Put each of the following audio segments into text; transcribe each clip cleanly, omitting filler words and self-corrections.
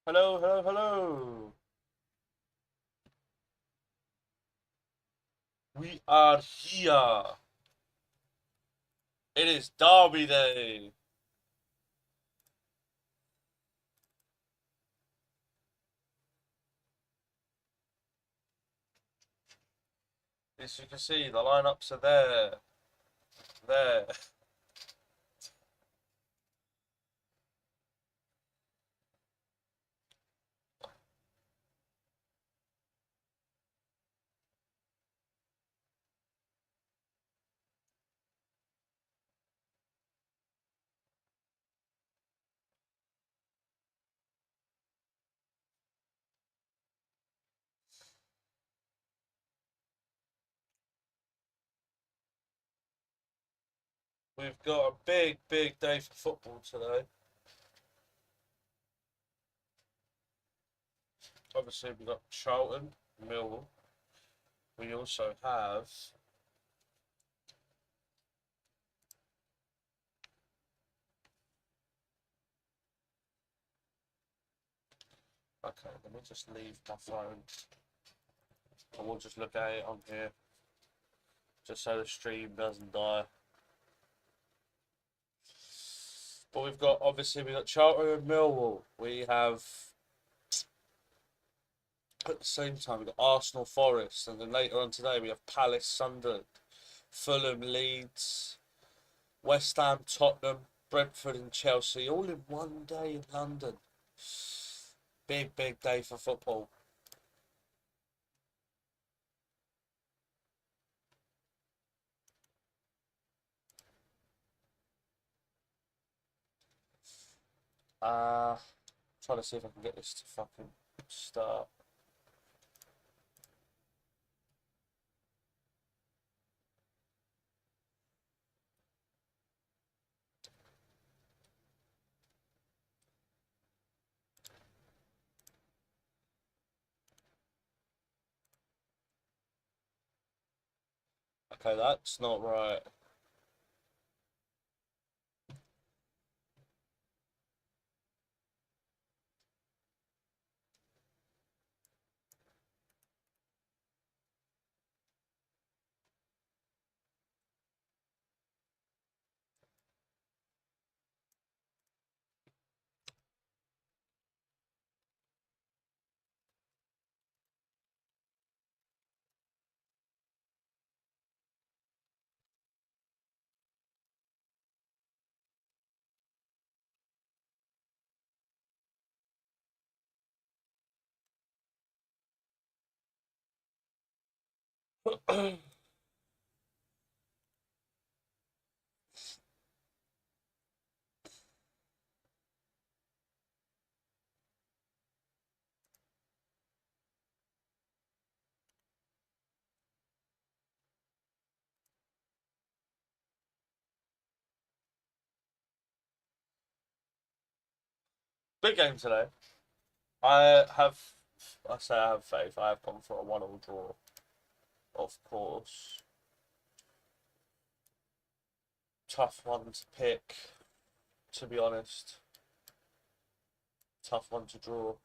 Hello, hello, hello. We are here. It is Derby Day. As you can see, the lineups are there. There. We've got a big, big day for football today. Obviously, we've got Charlton, Millwall. We also have. Okay, let me just leave my phone. And we'll just look at it on here. Just so the stream doesn't die. But we've got Charlton and Millwall. We have at the same time we've got Arsenal Forest, and then later on today we have Palace Sunderland, Fulham Leeds, West Ham Tottenham, Brentford and Chelsea, all in one day in London. Big, big day for football. Trying to see if I can get this to fucking start. Okay, that's not right. Big game today. I have, I say I have faith. I have gone for a 1-1 draw, of course. Tough one to pick, to be honest. Tough one to draw.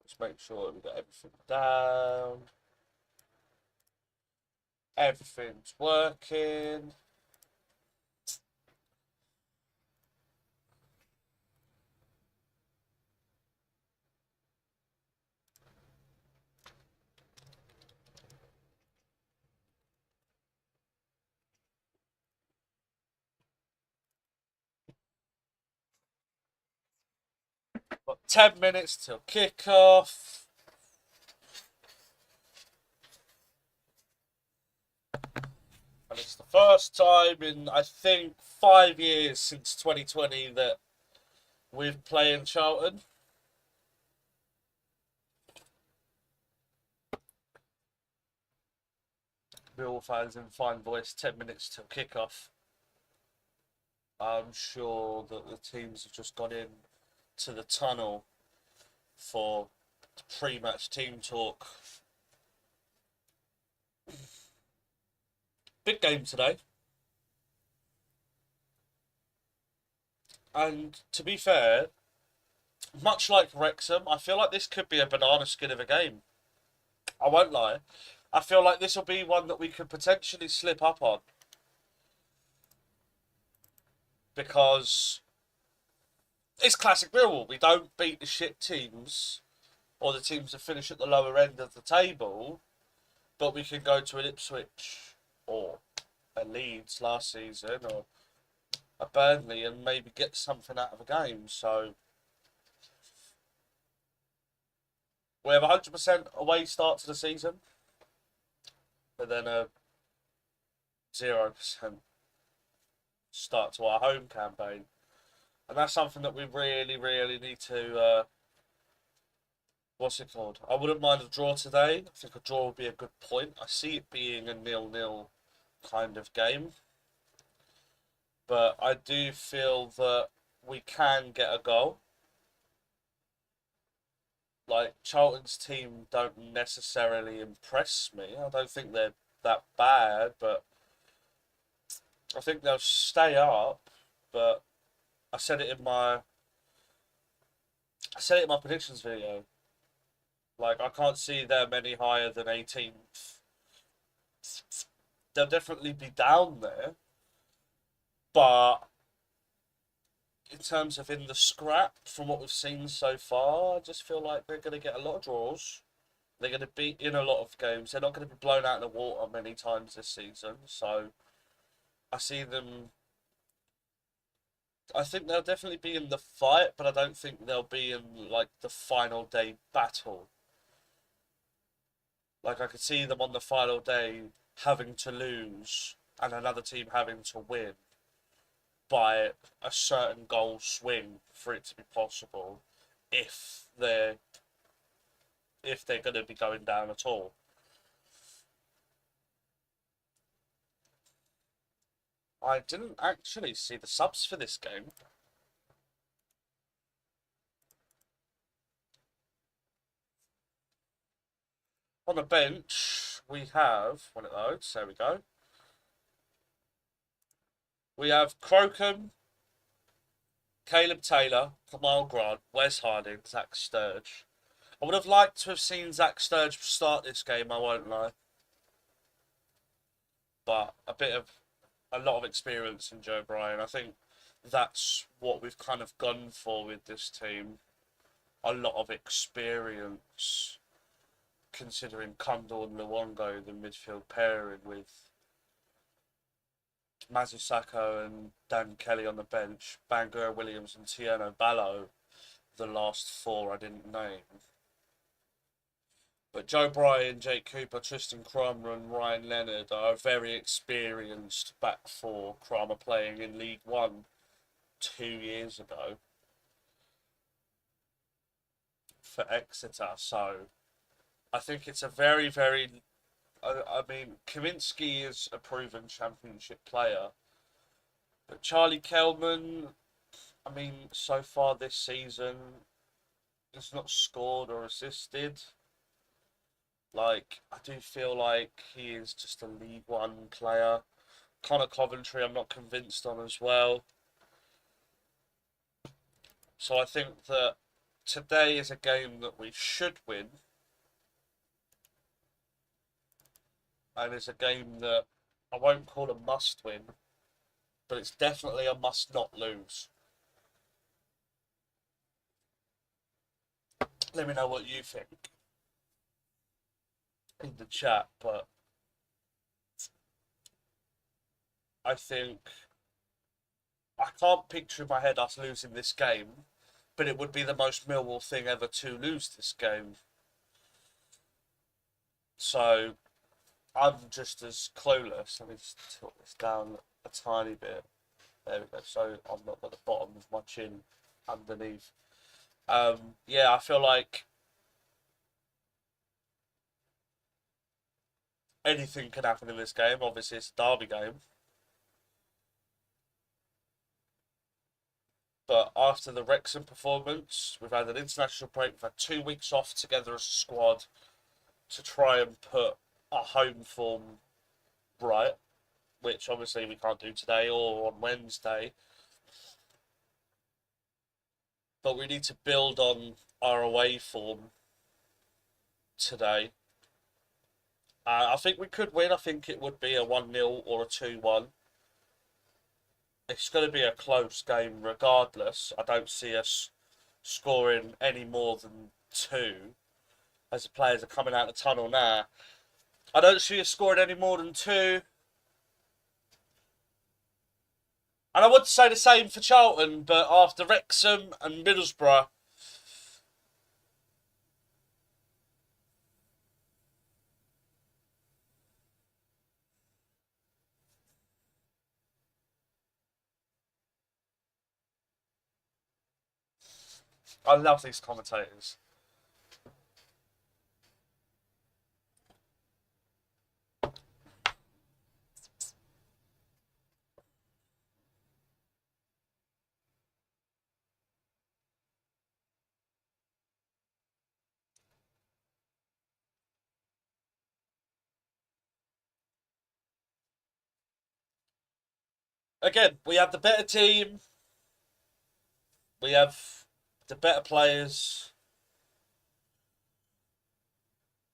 Let's make sure we got everything down. Everything's working. Got 10 minutes till kick-off. And it's the first time in, I think, 5 years since 2020 that we're playing Charlton. Millwall fans in fine voice, 10 minutes till kick-off. I'm sure that the teams have just gone in to the tunnel for pre-match team talk. Big game today. And to be fair, much like Wrexham, I feel like this could be a banana skin of a game. I won't lie. I feel like this will be one that we could potentially slip up on. Because it's classic Millwall. We don't beat the shit teams or the teams that finish at the lower end of the table, but we can go to an Ipswich or a Leeds last season or a Burnley and maybe get something out of a game. So we have a 100% away start to the season, but then a 0% start to our home campaign. And that's something that we really, really need to, what's it called? I wouldn't mind a draw today. I think a draw would be a good point. I see it being a 0-0 kind of game. But I do feel that we can get a goal. Like, Charlton's team don't necessarily impress me. I don't think they're that bad, but I think they'll stay up. But I said it in my predictions video. Like, I can't see them any higher than 18th. They'll definitely be down there, but in terms of in the scrap, from what we've seen so far, I just feel like they're going to get a lot of draws. They're going to be in a lot of games. They're not going to be blown out in the water many times this season. So I see them. I think they'll definitely be in the fight, but I don't think they'll be in like the final day battle. Like I could see them on the final day having to lose and another team having to win by a certain goal swing for it to be possible if they're going to be going down at all. I didn't actually see the subs for this game. On the bench, we have, when it loads, there we go. We have Crocombe, Caleb Taylor, Kamal Grant, Wes Harding, Zach Sturge. I would have liked to have seen Zach Sturge start this game, I won't lie. But a lot of experience in Joe Bryan. I think that's what we've kind of gone for with this team. A lot of experience, considering Kundal and Luongo, the midfield pairing with Mazusako and Dan Kelly on the bench, Bangura Williams and Tierno Ballo, the last four I didn't name. But Joe Bryan, Jake Cooper, Tristan Crummer and Ryan Leonard are a very experienced back four. Crummer playing in League One 2 years ago for Exeter. So I think it's a very, very... I mean, Kaminski is a proven championship player. But Charlie Kelman, I mean, so far this season, has not scored or assisted. Like, I do feel like he is just a League One player. Connor Coventry, I'm not convinced on as well. So I think that today is a game that we should win. And it's a game that I won't call a must win, but it's definitely a must not lose. Let me know what you think in the chat, but I think I can't picture in my head us losing this game, but it would be the most Millwall thing ever to lose this game. So I'm just as clueless. Let me just tilt this down a tiny bit. There we go. So I'm not at the bottom of my chin underneath. Yeah, I feel like anything can happen in this game. Obviously, it's a derby game. But after the Wrexham performance, we've had an international break. We've had 2 weeks off together as a squad to try and put our home form right, which obviously we can't do today or on Wednesday. But we need to build on our away form today. I think we could win. I think it would be a 1-0 or a 2-1. It's going to be a close game regardless. I don't see us scoring any more than 2 as the players are coming out of the tunnel now. I don't see us scoring any more than 2. And I would say the same for Charlton, but after Wrexham and Middlesbrough, I love these commentators. Again, we have the better team. We have the better players.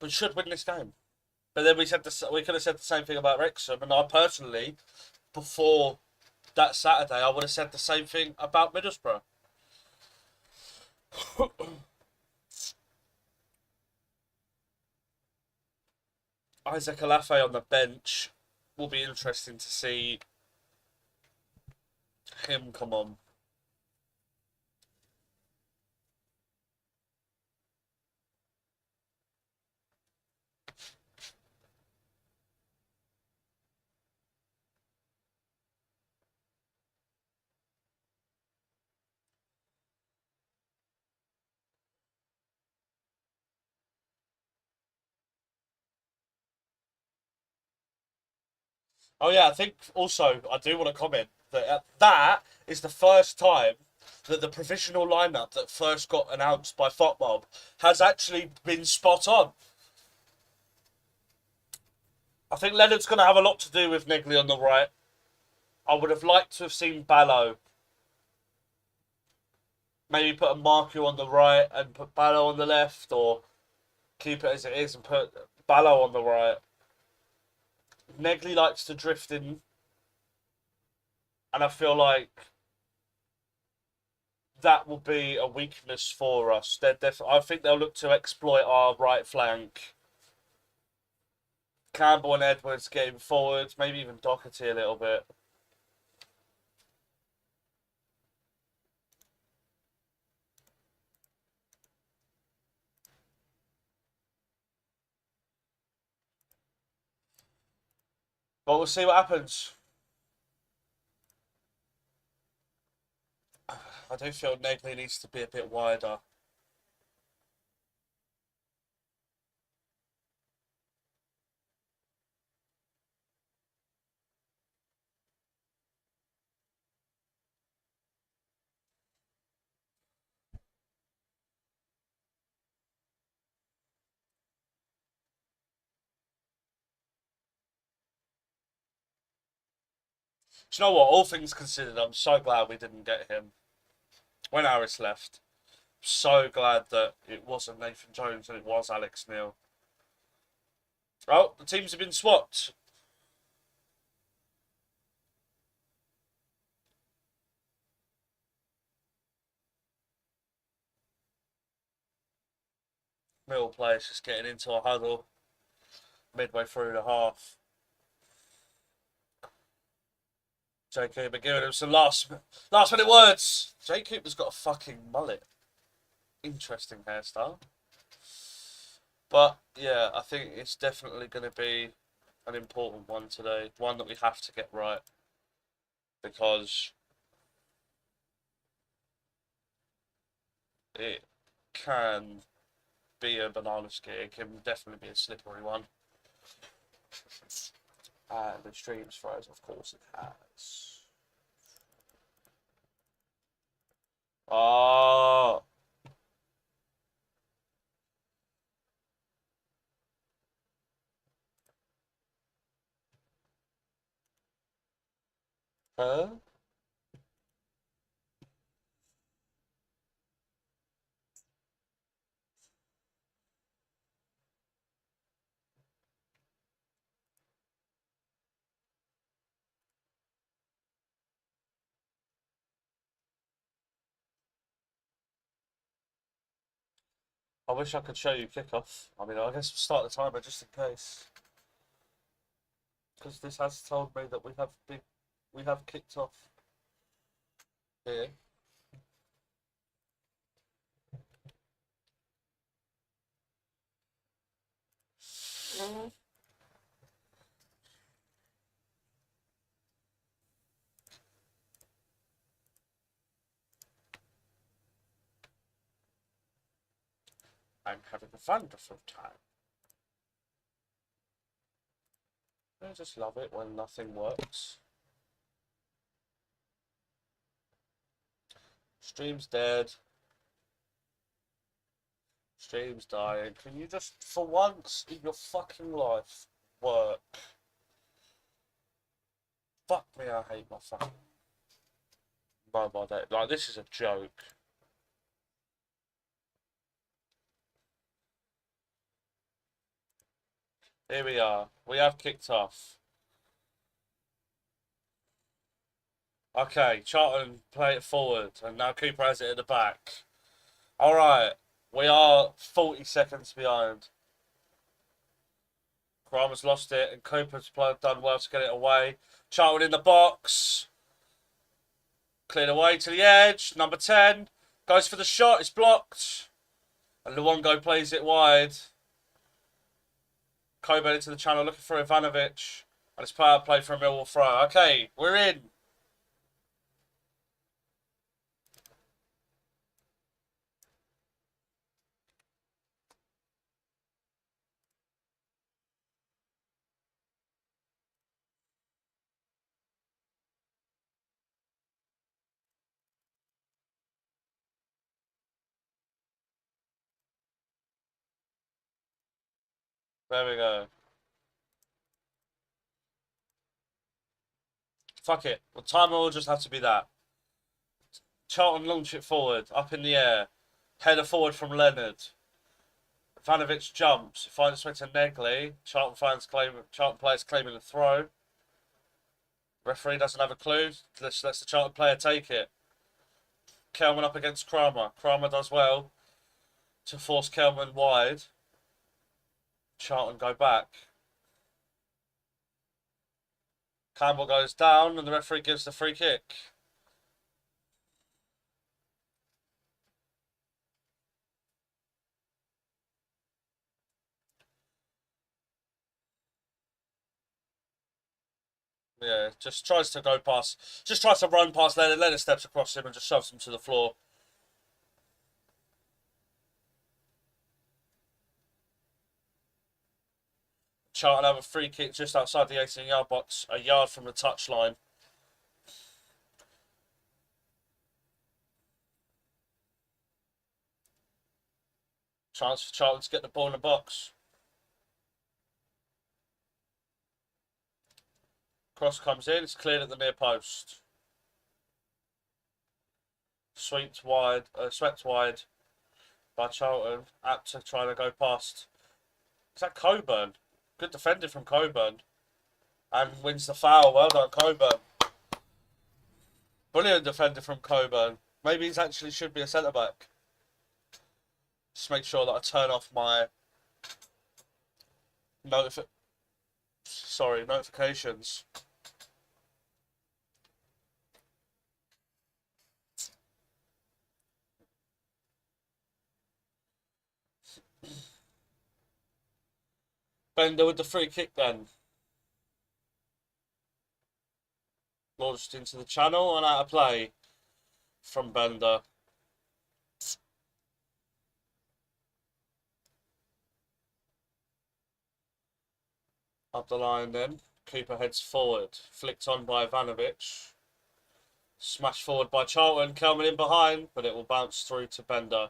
We should win this game. But then we could have said the same thing about Wrexham, and I personally, before that Saturday, I would have said the same thing about Middlesbrough. Isaac Alafe on the bench will be interesting to see him come on. Oh yeah, I think also I do want to comment that that is the first time that the provisional lineup that first got announced by FotMob has actually been spot on. I think Leonard's going to have a lot to do with Negley on the right. I would have liked to have seen Ballo. Maybe put a Marku on the right and put Ballo on the left, or keep it as it is and put Ballo on the right. Negley likes to drift in, and I feel like that will be a weakness for us. I think they'll look to exploit our right flank. Campbell and Edwards getting forward, maybe even Doherty a little bit. But we'll see what happens. I do feel Negley needs to be a bit wider. Do you know what? All things considered, I'm so glad we didn't get him when Harris left. So glad that it wasn't Nathan Jones and it was Alex Neil. Oh, the teams have been swapped. Middle players just getting into a huddle midway through the half. Jay Cooper giving him some last minute words. Jay Cooper's got a fucking mullet. Interesting hairstyle. But yeah, I think it's definitely going to be an important one today. One that we have to get right. Because it can be a banana skin. It can definitely be a slippery one. And the streams froze, of course it has. Oh. Huh? I wish I could show you kickoff. I mean, I guess we'll start the timer just in case. Because this has told me that we have kicked off here. I'm having a wonderful time. I just love it when nothing works. Stream's dead. Stream's dying. Can you just, for once in your fucking life, work? Fuck me, I hate my fucking mobile data. Like, this is a joke. Here we are. We have kicked off. Okay, Charlton play it forward, and now Cooper has it at the back. Alright, we are 40 seconds behind. Kramer's lost it, and Cooper's done well to get it away. Charlton in the box. Cleared away to the edge. Number 10 goes for the shot. It's blocked. And Luongo plays it wide. Coburn into the channel looking for Ivanovic. And it's power play for a Millwall throw. Okay, we're in. There we go. Fuck it. The timer will just have to be that. Charlton launch it forward, up in the air. Header forward from Leonard. Ivanovic jumps. It finds its way to Negley. Charlton players claiming the throw. Referee doesn't have a clue. Lets the Charlton player take it. Kelman up against Kramer. Kramer does well to force Kelman wide. Charlton go back. Campbell goes down and the referee gives the free kick. Yeah, just tries to go past, just tries to run past Leonard. Leonard steps across him and just shoves him to the floor. Charlton have a free kick just outside the 18-yard box, a yard from the touchline. Chance for Charlton to get the ball in the box. Cross comes in, it's cleared at the near post. Swept wide by Charlton. Apt to try to go past. Is that Coburn? Good defending from Coburn. And wins the foul. Well done, Coburn. Brilliant defender from Coburn. Maybe he actually should be a centre back. Just make sure that I turn off my notifications. Bender with the free kick then. Launched into the channel and out of play from Bender. Up the line then. Cooper heads forward. Flicked on by Ivanovic. Smashed forward by Charlton, coming in behind, but it will bounce through to Bender.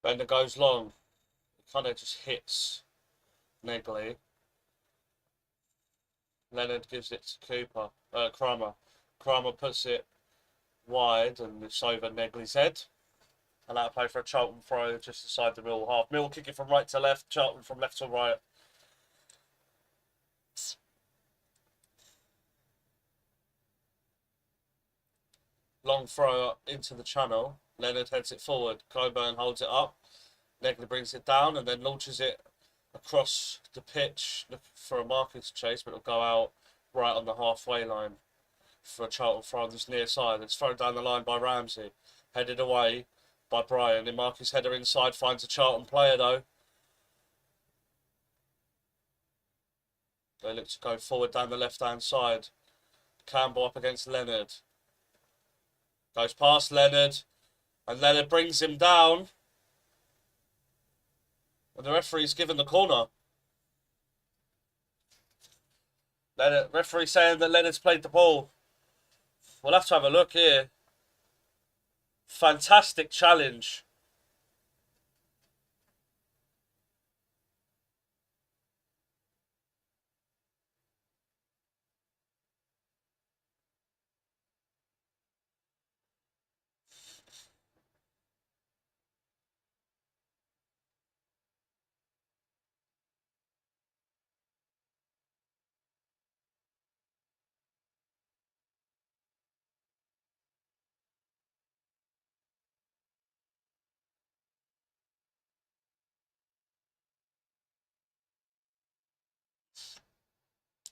Bender goes long. It kind of just hits Negley. Leonard gives it to Cooper. Kramer. Kramer puts it wide and it's over Negley's head. And that'll play for a Charlton throw just inside the Millwall half. Millwall kicking from right to left, Charlton from left to right. Long throw into the channel. Leonard heads it forward. Coburn holds it up. Negley brings it down and then launches it across the pitch looking for a Marcus chase, but it'll go out right on the halfway line for a Charlton throw on this near side. It's thrown down the line by Ramsey. Headed away by Brian. Then Marcus header inside finds a Charlton player though. They look to go forward down the left hand side. Campbell up against Leonard. Goes past Leonard. And Leonard brings him down. And the referee's given the corner. Referee saying that Leonard's played the ball. We'll have to have a look here. Fantastic challenge.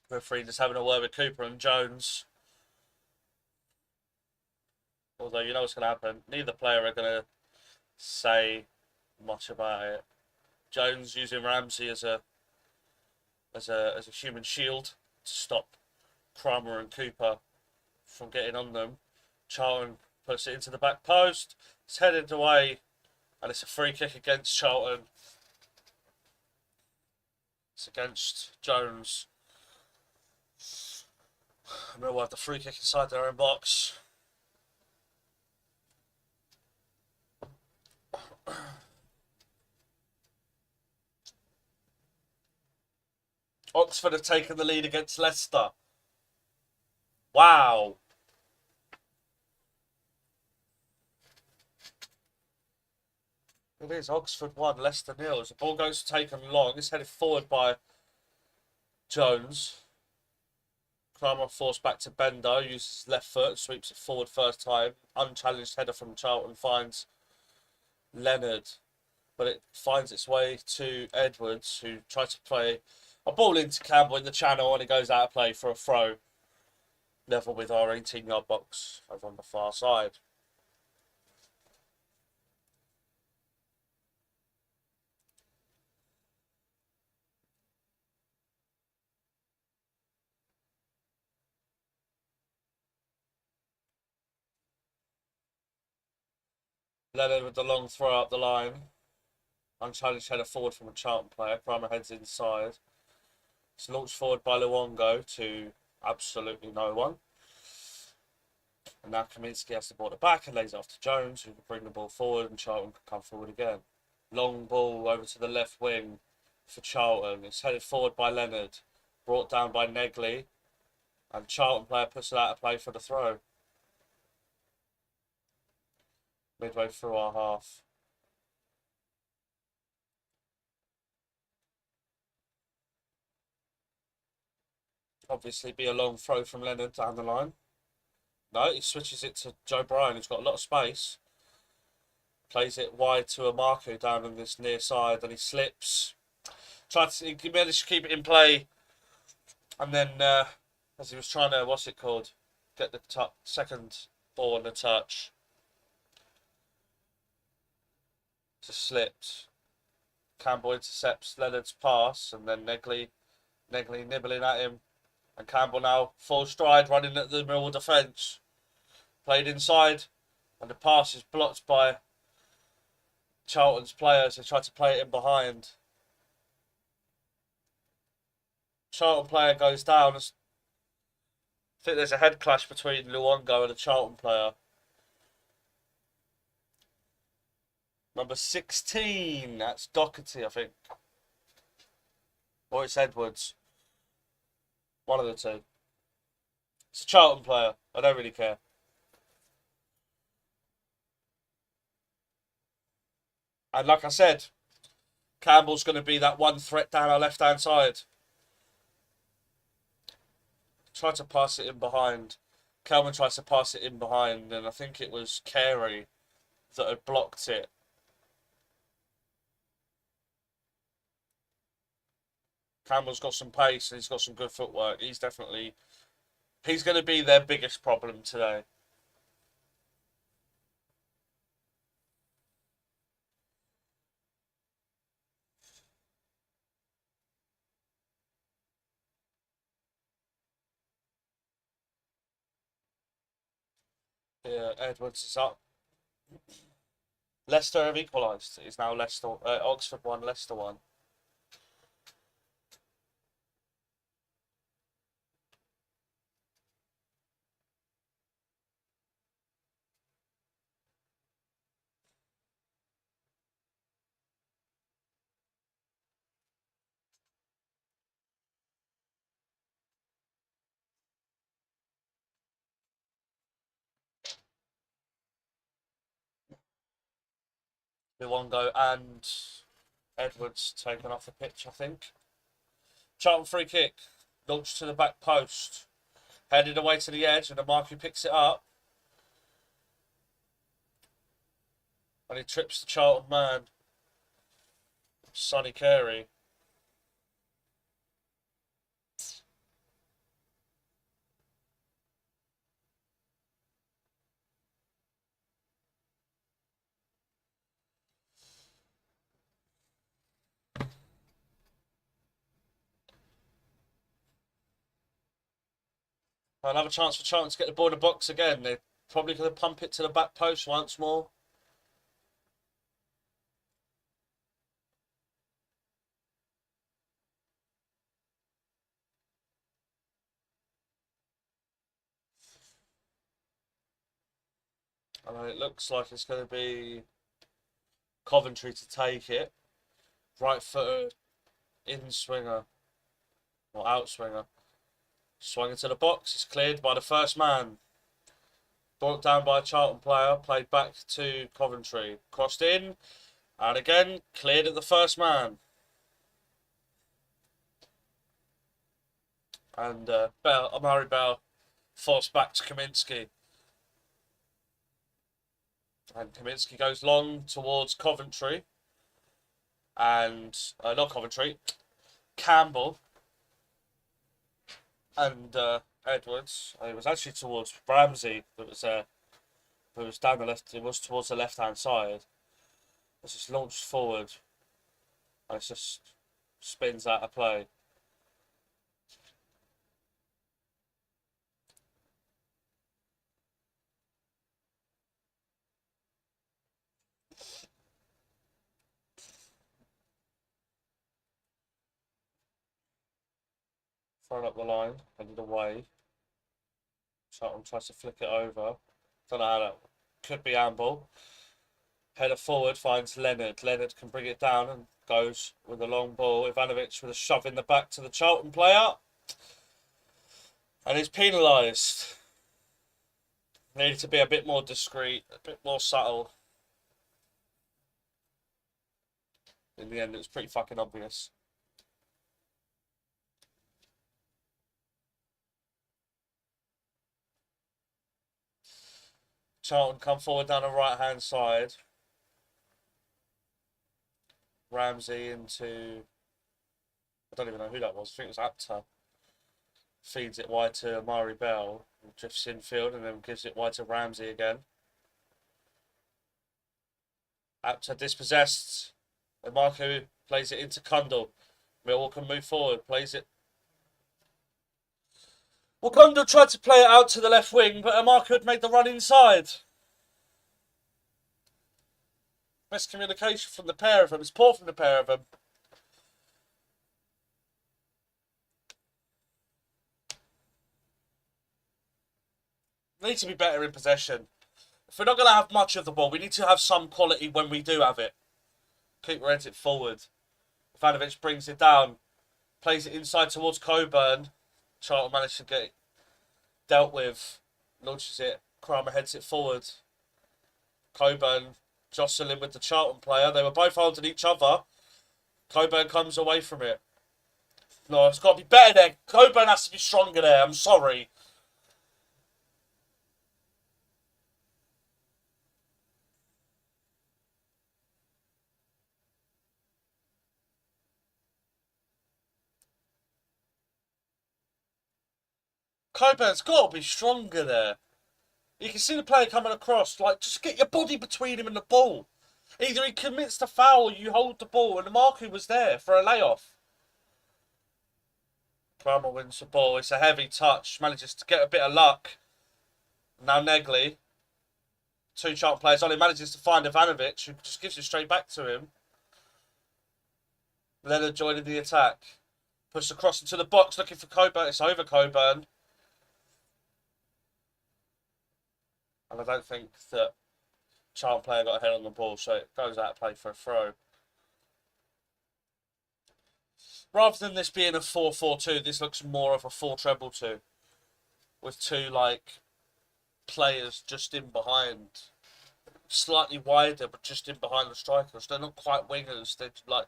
Referee just having a word with Cooper and Jones. Although you know what's going to happen. Neither player are going to say much about it. Jones using Ramsey as a human shield to stop Kramer and Cooper from getting on them. Charlton puts it into the back post. It's headed away, and it's a free kick against Charlton. It's against Jones. Millwall have the free kick inside their own box. Oxford have taken the lead against Leicester. Wow. It is Oxford 1, Leicester 0. As the ball goes taken long, it's headed forward by Jones. Kramer forced back to Bender, uses his left foot, sweeps it forward first time. Unchallenged header from Charlton finds Leonard, but it finds its way to Edwards, who tries to play a ball into Campbell in the channel, and it goes out of play for a throw. Level with our 18-yard box over on the far side. Leonard with the long throw up the line. Unchallenged header forward from a Charlton player. Kramer heads inside. It's launched forward by Luongo to absolutely no one. And now Kaminsky has to ball it back and lays it off to Jones, who can bring the ball forward, and Charlton can come forward again. Long ball over to the left wing for Charlton. It's headed forward by Leonard. Brought down by Negley. And Charlton player puts it out of play for the throw. Midway through our half. Obviously be a long throw from Leonard down the line. No, he switches it to Joe Bryan, who's got a lot of space. Plays it wide to a Marco down on this near side, and he slips. He managed to keep it in play. And then, as he was trying to, get the second ball on the touch. Just slipped. Campbell intercepts Leonard's pass, and then Negley nibbling at him. And Campbell now full stride, running at the Millwall defence. Played inside, and the pass is blocked by Charlton's players. They tried to play it in behind. Charlton player goes down. I think there's a head clash between Luongo and a Charlton player. Number 16, that's Doherty, I think. Or it's Edwards. One of the two. It's a Charlton player. I don't really care. And like I said, Campbell's going to be that one threat down our left-hand side. Try to pass it in behind. Kelman tries to pass it in behind, and I think it was Carey that had blocked it. Campbell's got some pace and he's got some good footwork. He's going to be their biggest problem today. Yeah, Edwards is up. Leicester have equalised. It's now Leicester, Oxford 1, Leicester 1. Luongo and Edwards taken off the pitch, I think. Charlton free kick. Launched to the back post. Headed away to the edge, and Amarku picks it up. And he trips the Charlton man. Sonny Carey. Another chance for Charlton to get the ball in the box again. They're probably going to pump it to the back post once more. And it looks like it's going to be Coventry to take it. Right footed in swinger. Or out swinger. Swung into the box. It's cleared by the first man. Brought down by a Charlton player. Played back to Coventry. Crossed in. And again, cleared at the first man. And Amari Bell forced back to Kaminsky. And Kaminsky goes long towards Coventry. And, not Coventry, Campbell. And Edwards. It was actually towards Ramsey that was down the left. It was towards the left-hand side. It's just launched forward. And it just spins out of play. Thrown up the line, headed away. Charlton tries to flick it over. Don't know how that could be handball. Header forward finds Leonard. Leonard can bring it down and goes with a long ball. Ivanovic with a shove in the back to the Charlton player. And he's penalised. Needed to be a bit more discreet, a bit more subtle. In the end, it was pretty fucking obvious. Charlton come forward down the right-hand side. Ramsey into... I don't even know who that was. I think it was Apter. Feeds it wide to Amari Bell. Drifts infield and then gives it wide to Ramsey again. Apter dispossessed. And Marco plays it into Kundal. Millwall can move forward. Plays it. Well, Kundal tried to play it out to the left wing, but Amarku had made the run inside. Miscommunication from the pair of them. It's poor from the pair of them. Need to be better in possession. If we're not going to have much of the ball, we need to have some quality when we do have it. Keeper heads it forward. Ivanovic brings it down. Plays it inside towards Coburn. Charlton managed to get it dealt with. Launches it. Kramer heads it forward. Coburn jostling with the Charlton player. They were both holding each other. Coburn comes away from it. No, it's got to be better there. Coburn has to be stronger there. I'm sorry. Coburn's got to be stronger there. You can see the player coming across. Like, just get your body between him and the ball. Either he commits the foul or you hold the ball. And the marker was there for a layoff. Kramer wins the ball. It's a heavy touch. Manages to get a bit of luck. Now Negley. Two Charlton players on him. Manages to find Ivanovic, who just gives it straight back to him. Leonard joining the attack. Pushes across into the box looking for Coburn. It's over Coburn. And I don't think that Charlton player got a head on the ball, so it goes out of play for a throw. Rather than this being a 4-4-2, this looks more of a 4-treble-2. With two, like, players just in behind. Slightly wider, but just in behind the strikers. They're not quite wingers. They're, like,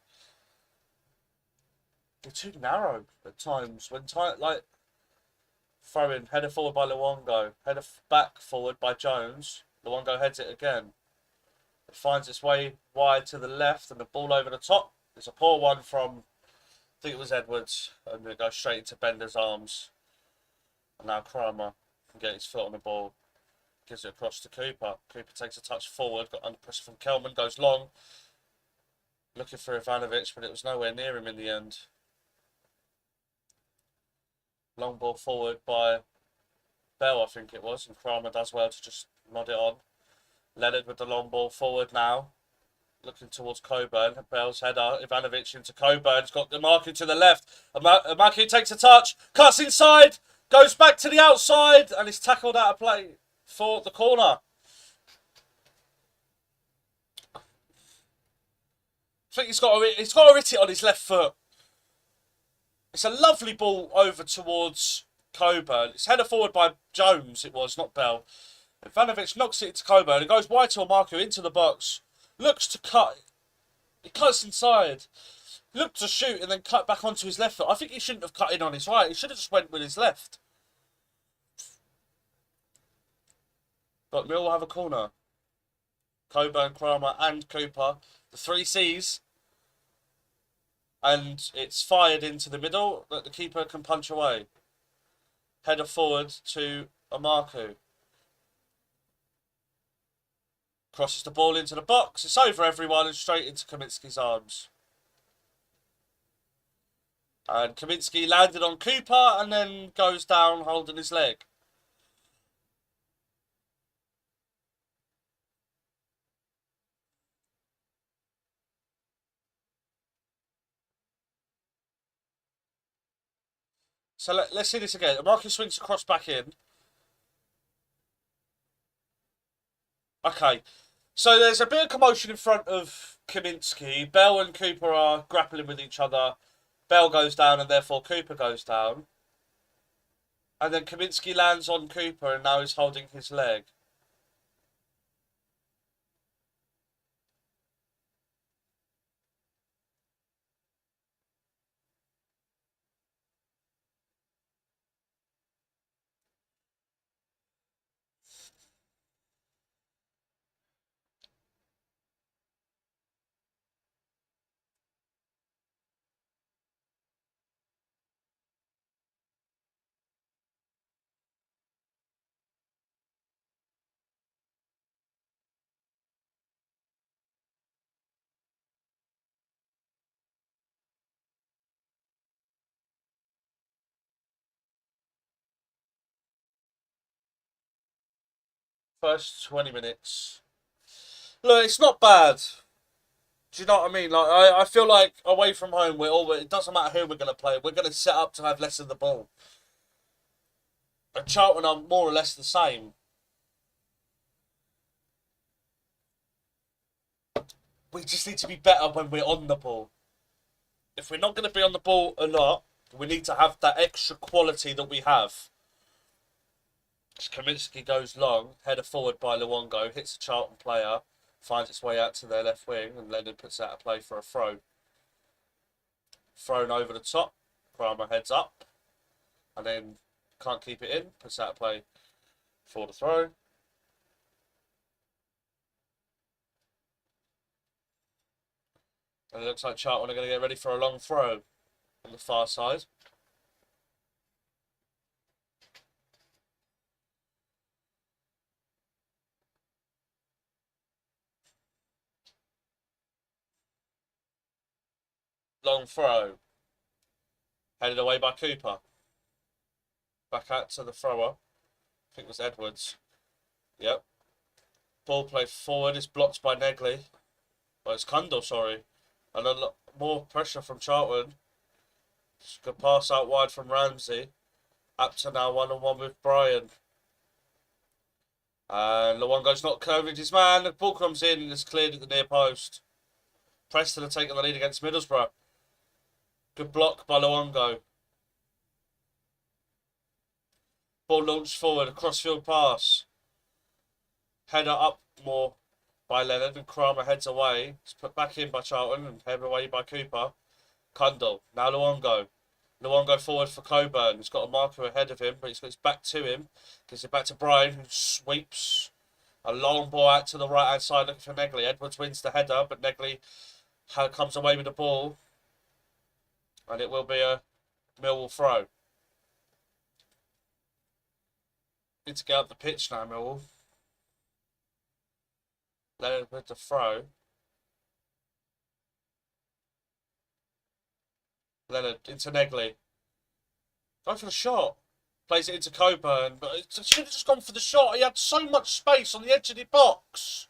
they're too narrow at times. When, like, throw-in, header forward by Luongo. Header back forward by Jones. Luongo heads it again. It finds its way wide to the left, and the ball over the top. It's a poor one from, I think it was Edwards, and it goes straight into Bender's arms. And now Kramer can get his foot on the ball. Gives it across to Cooper. Cooper takes a touch forward, got under pressure from Kelman, goes long. Looking for Ivanovic, but it was nowhere near him in the end. Long ball forward by Bell, I think it was, and Kramer does well to just nod it on. Leonard with the long ball forward now. Looking towards Coburn. Bell's header. Ivanovic into Coburn. He's got the marking to the left. Amaki takes a touch. Cuts inside. Goes back to the outside. And is tackled out of play for the corner. I think he's got to hit it on his left foot. It's a lovely ball over towards Coburn. It's headed forward by Jones, it was, not Bell. Ivanovic knocks it into Coburn. It goes wide to Marco into the box. Looks to cut. He cuts inside. Looked to shoot and then cut back onto his left foot. I think he shouldn't have cut in on his right. He should have just went with his left. But Millwall have a corner. Coburn, Kramer and Cooper. The three C's. And it's fired into the middle that the keeper can punch away. Header forward to Amaku. Crosses the ball into the box. It's over everyone and straight into Kaminski's arms. And Kaminski landed on Cooper and then goes down holding his leg. So let's see this again. Marcus swings across back in. Okay. So there's a bit of commotion in front of Kaminski. Bell and Cooper are grappling with each other. Bell goes down and therefore Cooper goes down. And then Kaminski lands on Cooper and now he's holding his leg. First 20 minutes. Look, it's not bad. Do you know what I mean? Like I feel like away from home, it doesn't matter who we're going to play. We're going to set up to have less of the ball. And Charlton are more or less the same. We just need to be better when we're on the ball. If we're not going to be on the ball a lot, we need to have that extra quality that we have. Kaminsky goes long, header forward by Luongo, hits a Charlton player, finds its way out to their left wing, and Leonard puts out a play for a throw. Thrown over the top, Kramer heads up, and then can't keep it in, puts out a play for the throw. And it looks like Charlton are going to get ready for a long throw on the far side. Long throw. Headed away by Cooper. Back out to the thrower. I think it was Edwards. Yep. Ball played forward is blocked by Negley. Well, it's Kundle, sorry. And a lot more pressure from Charlton. Good pass out wide from Ramsey. Up to now 1-on-1 with Brian. And Luongo's not curving his man. The ball comes in and it's cleared at the near post. Preston are taking the lead against Middlesbrough. Good block by Luongo. Ball launched forward, a crossfield pass. Header up more by Leonard and Kramer heads away. It's put back in by Charlton and headed away by Cooper. Kundle. Now Luongo. Luongo forward for Coburn. He's got a marker ahead of him, but he's got his back to him. Gives it back to Brian, who sweeps a long ball out to the right hand side looking for Negley. Edwards wins the header, but Negley comes away with the ball. And it will be a Millwall throw. Need to get up the pitch now, Millwall. Leonard with the throw. Leonard into Negley. Go for the shot. Plays it into Coburn, but it should have just gone for the shot. He had so much space on the edge of the box.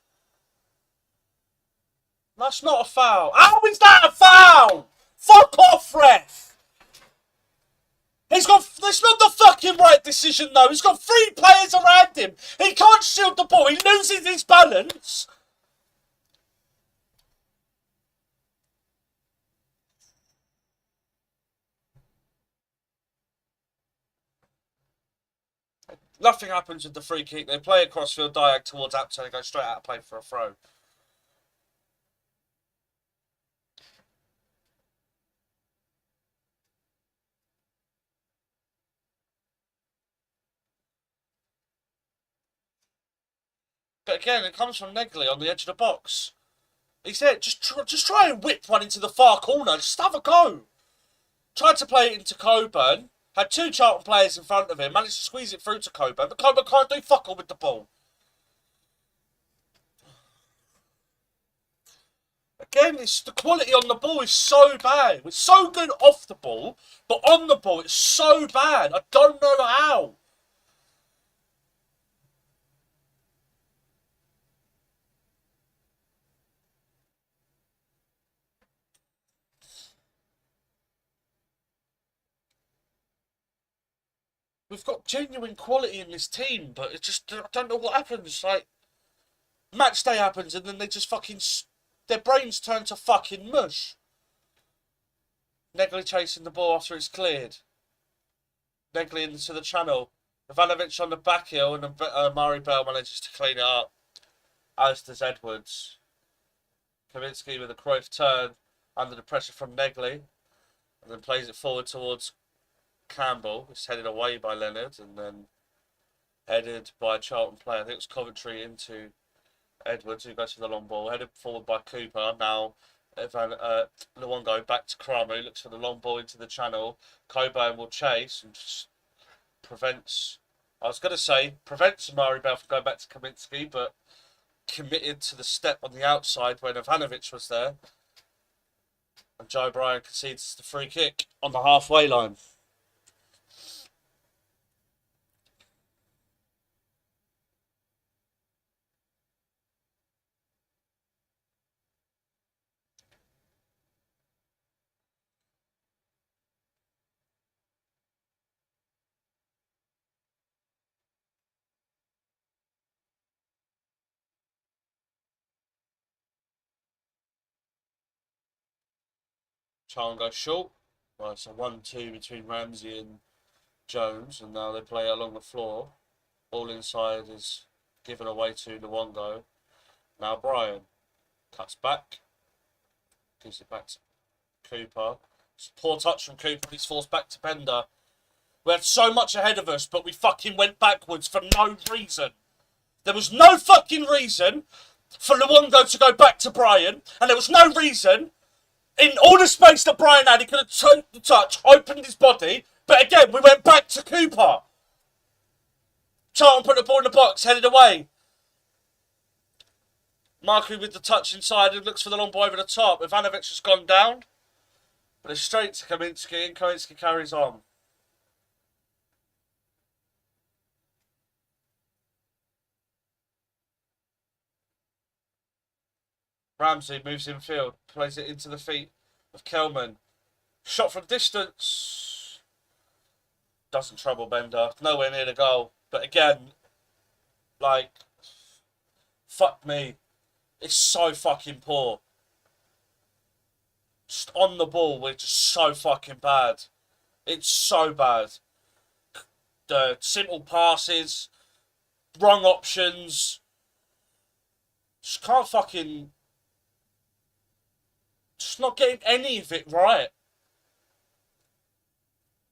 That's not a foul. How is that a foul? Fuck off, ref. That's not the fucking right decision, though. He's got 3 players around him. He can't shield the ball. He loses his balance. Nothing happens with the free kick. They play a crossfield diag towards Apton and go straight out of play for a throw. But again, it comes from Negley on the edge of the box. He said, just try and whip one into the far corner. Just have a go. Tried to play it into Coburn. Had 2 Charlton players in front of him. Managed to squeeze it through to Coburn. But Coburn can't do fuck all with the ball. Again, the quality on the ball is so bad. It's so good off the ball. But on the ball, it's so bad. I don't know how. We've got genuine quality in this team, but it just, I don't know what happens. Like, match day happens and then they just fucking, their brains turn to fucking mush. Negley chasing the ball after it's cleared. Negley into the channel. Ivanovic on the back heel and Murray Bell manages to clean it up. As does Edwards. Kaminsky with a Cruyff turn under the pressure from Negley. And then plays it forward towards Campbell. It's headed away by Leonard and then headed by a Charlton player. I think it was Coventry into Edwards, who goes for the long ball. Headed forward by Cooper. Now Luongo back to Kramer, who looks for the long ball into the channel. Coburn will chase and just prevents, I was going to say, prevents Murray Bell from going back to Kaminsky, but committed to the step on the outside when Ivanovic was there. And Joe Bryan concedes the free kick on the halfway line. Charlton goes short. Well, it's a 1-2 between Ramsey and Jones, and now they play along the floor. Ball inside is given away to Luongo. Now Brian cuts back, gives it back to Cooper. It's a poor touch from Cooper. He's forced back to Bender. We had so much ahead of us, but we fucking went backwards for no reason. There was no fucking reason for Luongo to go back to Brian, and there was no reason in all the space that Brian had. He could have took the touch, opened his body, but again, we went back to Cooper. Charlton put the ball in the box, headed away. Marku with the touch inside and looks for the long ball over the top. Ivanovic has gone down, but it's straight to Kaminski, and Kaminski carries on. Ramsey moves infield, plays it into the feet of Kelman. Shot from distance. Doesn't trouble Bender. Nowhere near the goal. But again, like, fuck me. It's so fucking poor. Just on the ball, we're just so fucking bad. It's so bad. The simple passes, wrong options. Just can't fucking... Just not getting any of it right.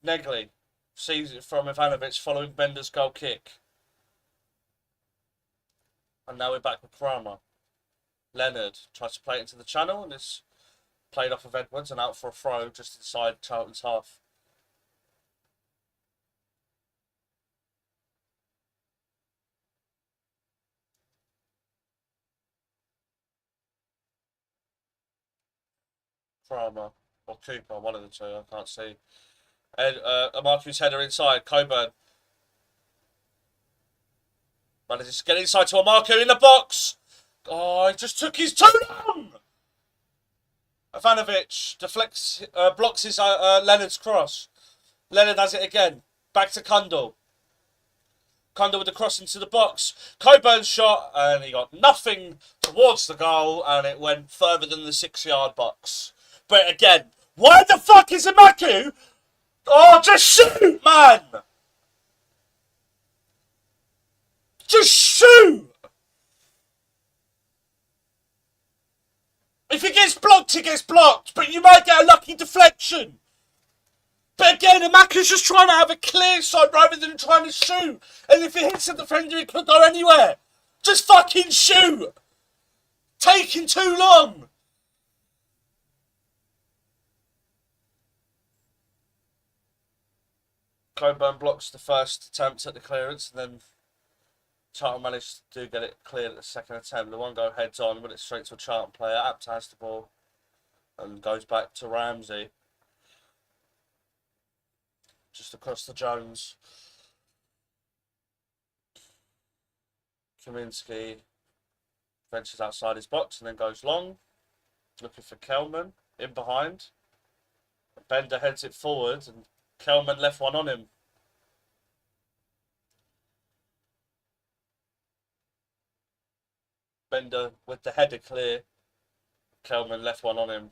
Negley sees it from Ivanovic following Bender's goal kick. And now we're back with Kramer. Leonard tries to play it into the channel, and it's played off of Edwards and out for a throw just inside Charlton's half. Kramer or Cooper, one of the two, I can't see. Marcus header inside, Coburn. Manages to get inside to Marco in the box. Oh, he just took his too long. Ivanovic deflects, blocks his Leonard's cross. Leonard has it again. Back to Kundal. Kundal with the cross into the box. Coburn's shot, and he got nothing towards the goal, and it went further than the 6-yard box. But again, why the fuck is Imaku? Oh, just shoot, man! Just shoot! If he gets blocked, he gets blocked, but you might get a lucky deflection. But again, Imaku's just trying to have a clear shot rather than trying to shoot. And if he hits the defender, it could go anywhere. Just fucking shoot! Taking too long! Coburn blocks the first attempt at the clearance, and then Charlton managed to get it cleared at the second attempt. The one go heads on, but it's straight to a Charlton player. Apta has the ball and goes back to Ramsey. Just across to Jones. Kaminski ventures outside his box and then goes long. Looking for Kelman in behind. Bender heads it forward and Kelman left one on him. Bender with the header clear. Kelman left one on him.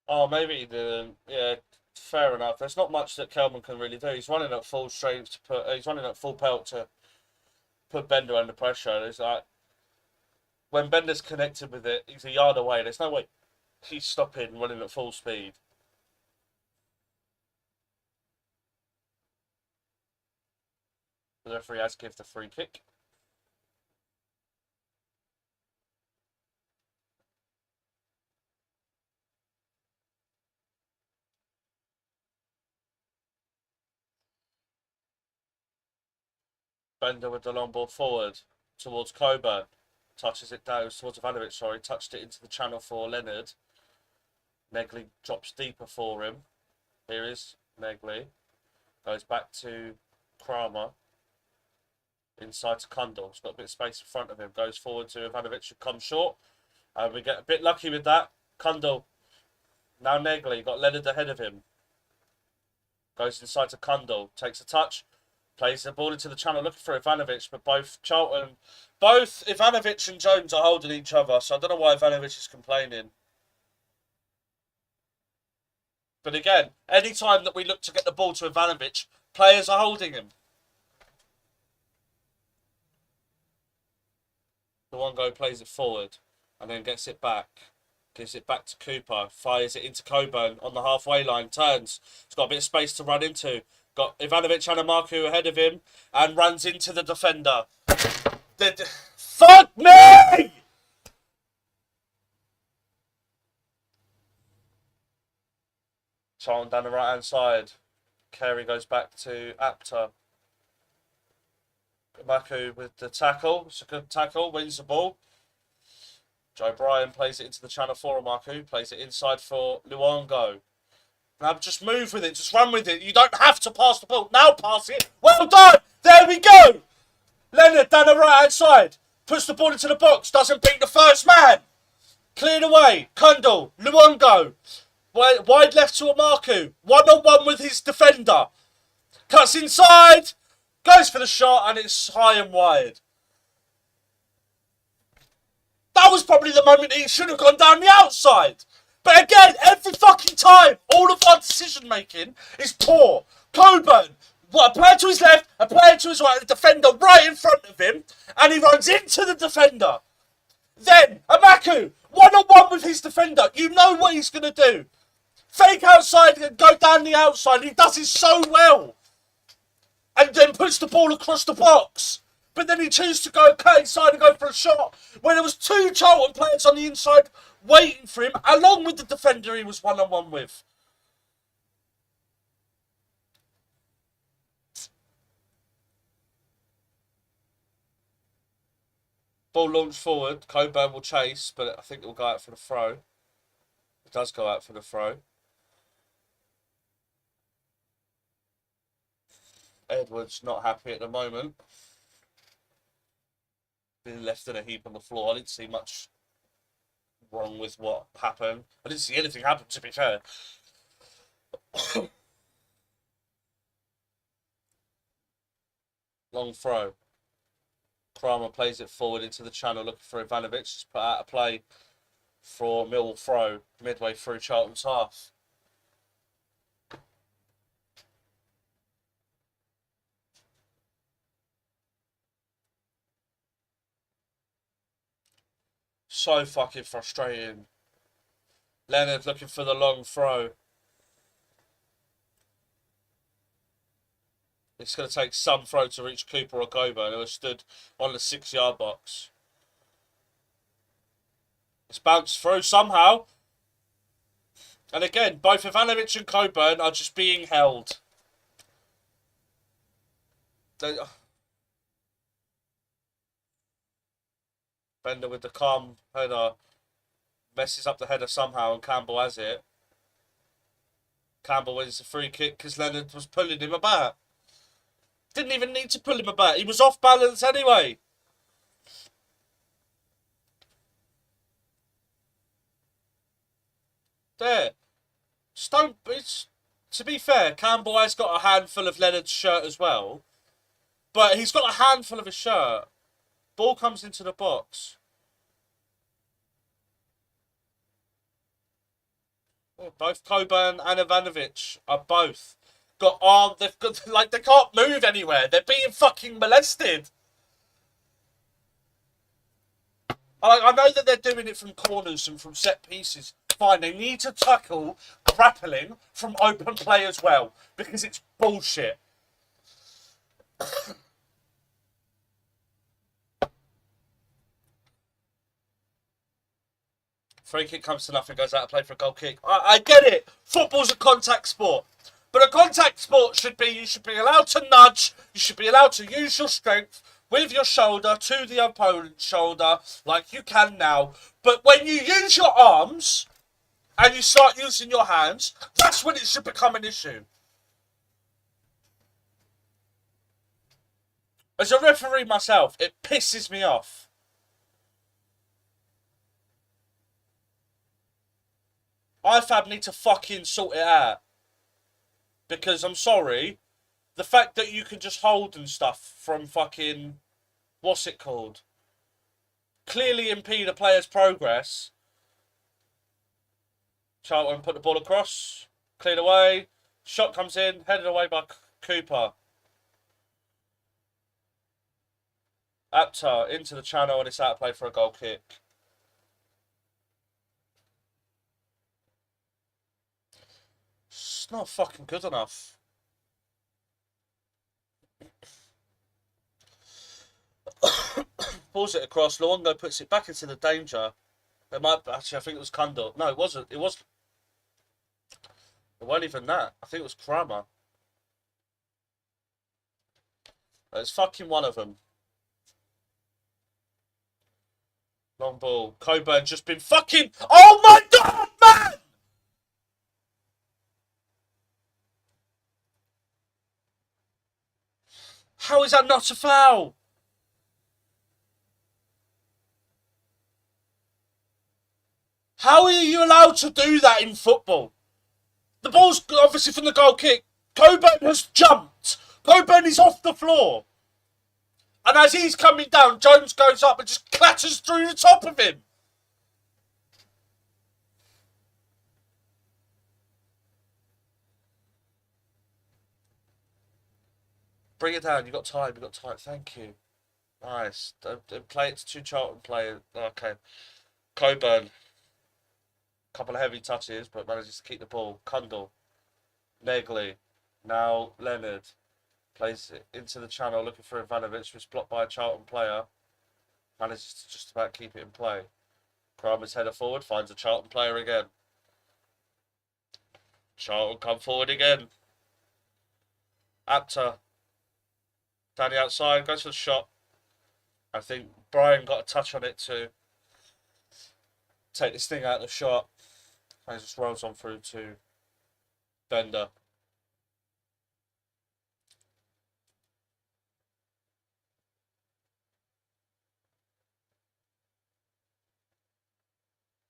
Oh, maybe he didn't. Yeah, fair enough. There's not much that Kelman can really do. He's running at full strength to put. He's running at full pelt to put Bender under pressure. It's like when Bender's connected with it, he's a yard away. There's no way he's stopping running at full speed. The referee has given the free kick. Bender with the long ball forward towards Coburn. Touches it down towards Ivanovic, sorry. Touched it into the channel for Leonard. Negley drops deeper for him. Here is Negley. Goes back to Kramer. Inside to Kundal. He's got a bit of space in front of him. Goes forward to Ivanovic, who comes short. And we get a bit lucky with that. Kundal. Now Negley. Got Leonard ahead of him. Goes inside to Kundal. Takes a touch. Plays the ball into the channel looking for Ivanovic. But both Ivanovic and Jones are holding each other. So I don't know why Ivanovic is complaining. But again, any time that we look to get the ball to Ivanovic, players are holding him. Luongo plays it forward and then gets it back. Gives it back to Cooper. Fires it into Coburn on the halfway line. Turns. He's got a bit of space to run into. Got Ivanovic and Marku ahead of him and runs into the defender. Fuck me! Charlton down the right hand side. Carey goes back to Apter. Marku with the tackle. It's a good tackle. Wins the ball. Joe Bryan plays it into the channel for Marku. Plays it inside for Luongo. Now just move with it. Just run with it. You don't have to pass the ball. Now pass it. Well done. There we go. Leonard down the right hand side. Puts the ball into the box. Doesn't beat the first man. Cleared away. Kundal. Luongo. Wide left to Marku. 1-on-1 with his defender. Cuts inside. Goes for the shot and it's high and wide. That was probably the moment he should have gone down the outside. But again, every fucking time, all of our decision making is poor. Coburn, a player to his left, a player to his right, the defender right in front of him, and he runs into the defender. Then, Amaku, 1-on-1 with his defender. You know what he's going to do. Fake outside and go down the outside. He does it so well. And then puts the ball across the box. But then he chooses to go cut inside and go for a shot. When there was two Charlton players on the inside waiting for him, along with the defender he was 1-on-1 with. Ball launched forward. Coburn will chase, but I think it will go out for the throw. It does go out for the throw. Edwards not happy at the moment. Been left in a heap on the floor. I didn't see much wrong with what happened. I didn't see anything happen, to be fair. Long throw. Kramer plays it forward into the channel looking for Ivanovic. Just put out a play for Millwall throw midway through Charlton's half. So fucking frustrating. Leonard looking for the long throw. It's going to take some throw to reach Cooper or Coburn, who has stood on the 6-yard box. It's bounced through somehow. And again, both Ivanovic and Coburn are just being held. Bender with the calm header. Messes up the header somehow and Campbell has it. Campbell wins the free kick because Leonard was pulling him about. Didn't even need to pull him about. He was off balance anyway. There. To be fair, Campbell has got a handful of Leonard's shirt as well. But he's got a handful of his shirt. Ball comes into the box. Both Coburn and Ivanovic are both got armed. They've got they can't move anywhere. They're being fucking molested. I know that they're doing it from corners and from set pieces. Fine, they need to tackle grappling from open play as well because it's bullshit. Free kick comes to nothing, goes out of play for a goal kick. I get it. Football's a contact sport. But a contact sport you should be allowed to nudge. You should be allowed to use your strength with your shoulder to the opponent's shoulder like you can now. But when you use your arms and you start using your hands, that's when it should become an issue. As a referee myself, it pisses me off. IFAB need to fucking sort it out. Because I'm sorry, the fact that you can just hold and stuff from fucking, what's it called? Clearly impede a player's progress. Charlton put the ball across, cleared away, shot comes in, headed away by Cooper. Aptar into the channel and it's out of play for a goal kick. It's not fucking good enough. Pulls it across, Luongo puts it back into the danger. It might actually, I think it was Kundal. No, it wasn't. It wasn't even that. I think it was Kramer. It's fucking one of them. Long ball. Coburn just been fucking. Oh my god, man! How is that not a foul? How are you allowed to do that in football? The ball's obviously from the goal kick. Coburn has jumped. Coburn is off the floor. And as he's coming down, Jones goes up and just clatters through the top of him. Bring it down. You've got time. You've got time. Thank you. Nice. Don't play it to two Charlton players. Okay. Coburn. Couple of heavy touches, but manages to keep the ball. Kundal. Negley. Now Leonard. Plays it into the channel looking for Ivanovic, was blocked by a Charlton player. Manages to just about keep it in play. Kramer's header forward, finds a Charlton player again. Charlton come forward again. Aptar. Down the outside, goes for the shot. I think Brian got a touch on it to take this thing out of the shot. And just rolls on through to Bender.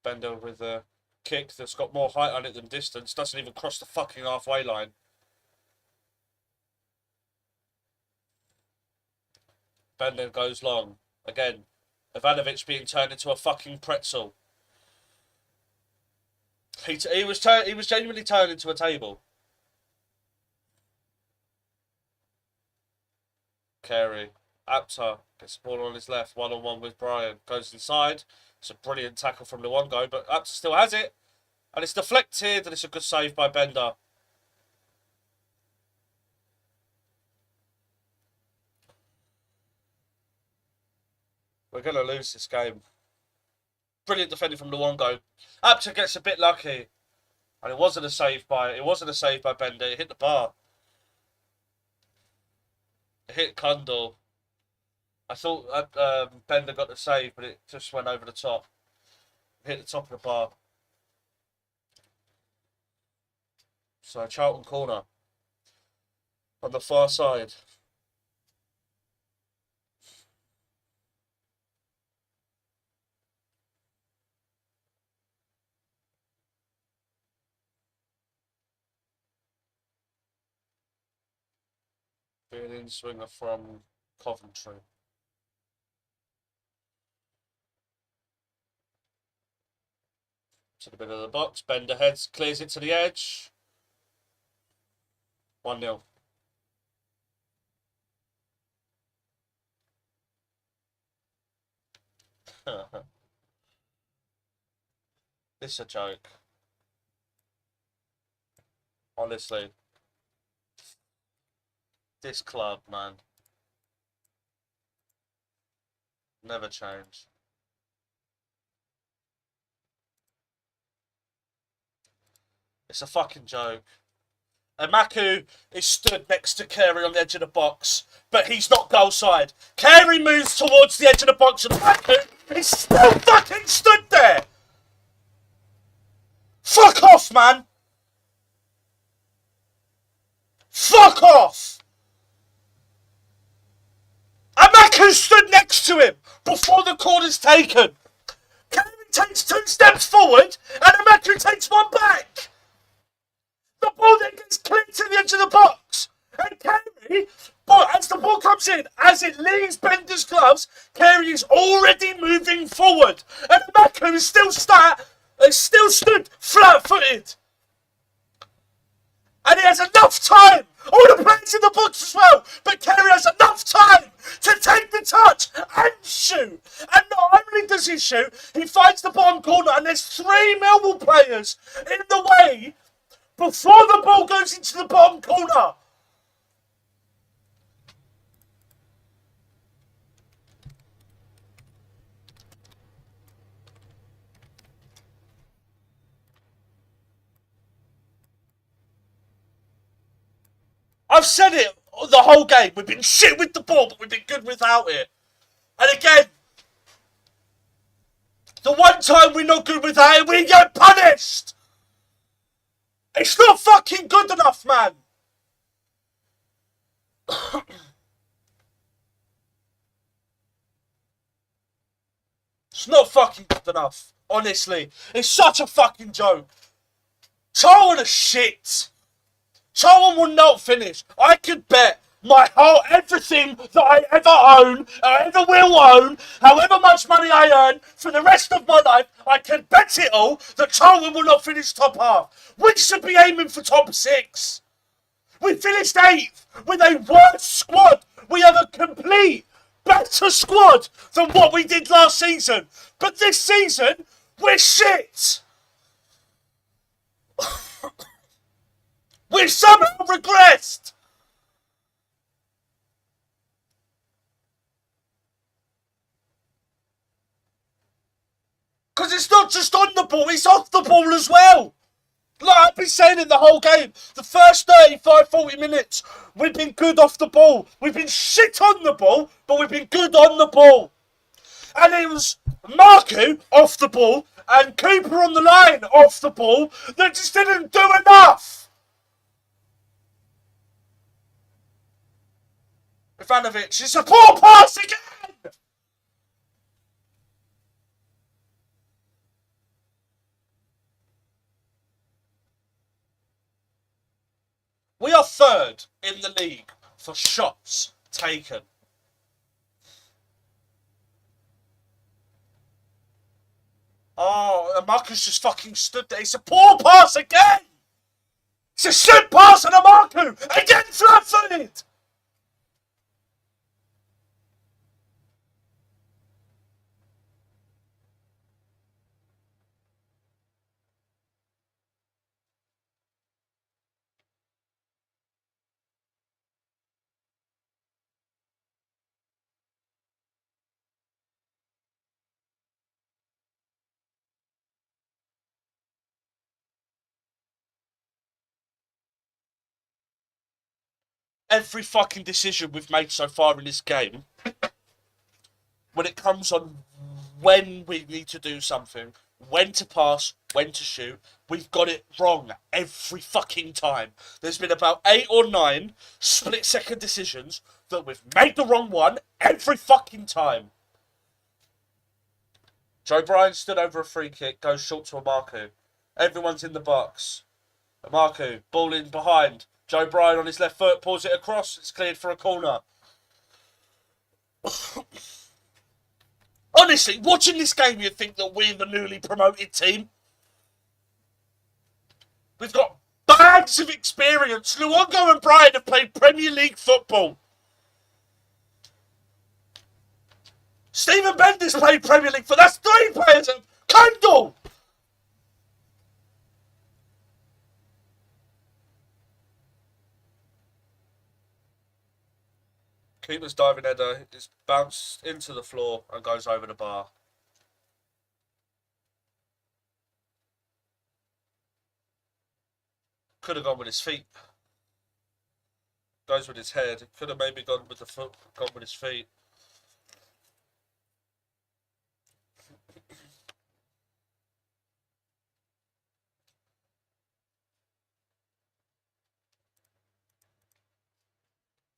Bender with a kick that's got more height on it than distance. Doesn't even cross the fucking halfway line. Bender goes long. Again, Ivanovic being turned into a fucking pretzel. He was genuinely turned into a table. Carey. Aptar gets the ball on his left, one-on-one with Brian. Goes inside. It's a brilliant tackle from Luongo, but Aptar still has it. And it's deflected, and it's a good save by Bender. We're going to lose this game. Brilliant defending from Luongo. Aptar gets a bit lucky. And it wasn't a save by Bender. It hit the bar. It hit Kundal. I thought Bender got the save, but it just went over the top. Hit the top of the bar. So Charlton corner. On the far side. Being in swinger from Coventry. To the middle of the box. Bender heads, clears it to the edge. 1-0. This is a joke. Honestly. This club, man. Never change. It's a fucking joke. Amaku is stood next to Carey on the edge of the box, but he's not goal side. Carey moves towards the edge of the box and Amaku is still fucking stood there. Fuck off, man. Fuck off. Amaku stood next to him before the corner's taken. Carey takes 2 steps forward and Amaku takes 1 back. The ball then gets cleared to the edge of the box. And Carey, but as the ball comes in, as it leaves Bender's gloves, Carey is already moving forward. And Mako is still stood flat-footed. And he has enough time. All the players in the box as well. But Carey has enough time to take the touch and shoot. And not only does he shoot, he finds the bottom corner. And there's 3 Millwall players in the way before the ball goes into the bottom corner. I've said it the whole game. We've been shit with the ball, but we've been good without it. And again, the one time we're not good without it, we get punished. It's not fucking good enough, man. It's not fucking good enough. Honestly, it's such a fucking joke. Charlton are shit. Charlton will not finish. I could bet my whole everything that I ever own, or ever will own, however much money I earn for the rest of my life, I can bet it all that Charlton will not finish top half. We should be aiming for top 6. We finished 8th with a worse squad. We have a complete better squad than what we did last season. But this season, we're shit. We've somehow regressed. Because it's not just on the ball, it's off the ball as well. Like I've been saying it the whole game. The first 35, 40 minutes, we've been good off the ball. We've been shit on the ball, but we've been good on the ball. And it was Marku off the ball and Cooper on the line off the ball that just didn't do enough. Ivanovic, it's a poor pass again! We are 3rd in the league for shots taken. Oh, and Marcus just fucking stood there. It's a poor pass again! It's a shit pass on a Marku! Again flat-footed! Every fucking decision we've made so far in this game, when it comes on when we need to do something, when to pass, when to shoot, we've got it wrong every fucking time. There's been about 8 or 9 split-second decisions that we've made the wrong one every fucking time. Joe Bryan stood over a free kick, goes short to a Marku. Everyone's in the box. A Marku, ball in behind. Joe Bryan on his left foot, pulls it across. It's cleared for a corner. Honestly, watching this game, you'd think that we're the newly promoted team. We've got bags of experience. Luongo and Bryan have played Premier League football. Stephen Bender's played Premier League football. That's 3 players. Kendall! Keeper's diving header is bounced into the floor and goes over the bar. Could have gone with his feet. Goes with his head. Could have maybe gone with the foot, gone with his feet.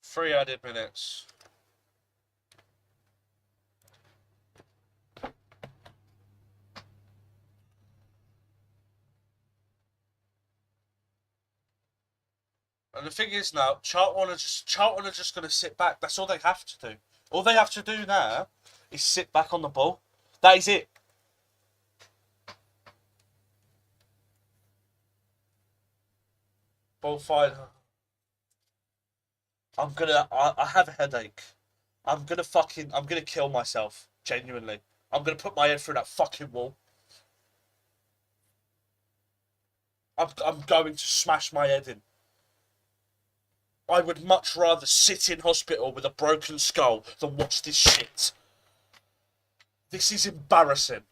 Three added minutes. the thing is now, Charlton are just going to sit back. That's all they have to do. All they have to do now is sit back on the ball. That is it. Ball fine. I have a headache. I'm gonna kill myself. Genuinely. I'm gonna put my head through that fucking wall. I'm going to smash my head in. I would much rather sit in hospital with a broken skull than watch this shit. This is embarrassing.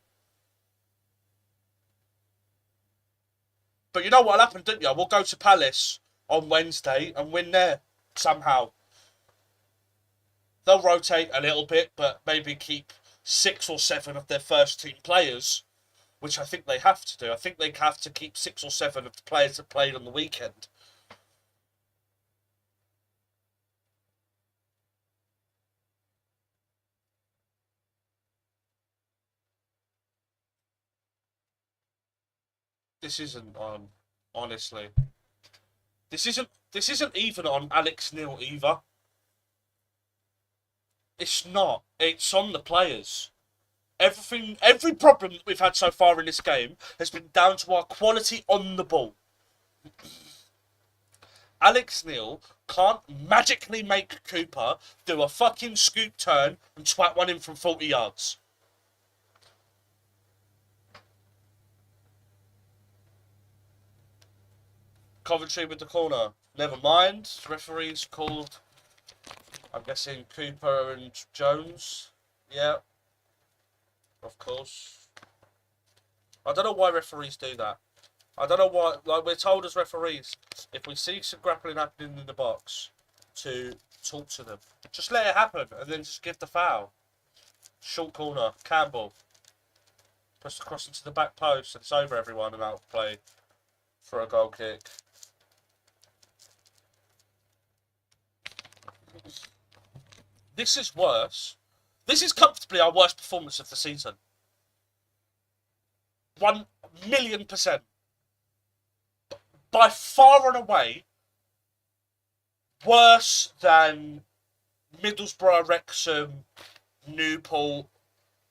But you know what'll happen, don't you? We'll go to Palace on Wednesday and win there somehow. They'll rotate a little bit, but maybe keep 6 or 7 of their first team players, which I think they have to do. I think they have to keep 6 or 7 of the players that played on the weekend. This isn't on, honestly. This isn't even on Alex Neil either. It's not. It's on the players. Every problem that we've had so far in this game has been down to our quality on the ball. Alex Neil can't magically make Cooper do a fucking scoop turn and twat one in from 40 yards. Coventry with the corner. Never mind. Referees called, I'm guessing, Cooper and Jones. Yeah. Of course. I don't know why referees do that. I don't know why. Like, we're told as referees, if we see some grappling happening in the box, to talk to them. Just let it happen and then just give the foul. Short corner. Campbell. Puts the cross into the back post and it's over everyone and out of play for a goal kick. This is worse. This is comfortably our worst performance of the season. 1,000,000%. By far and away, worse than Middlesbrough, Wrexham, Newport.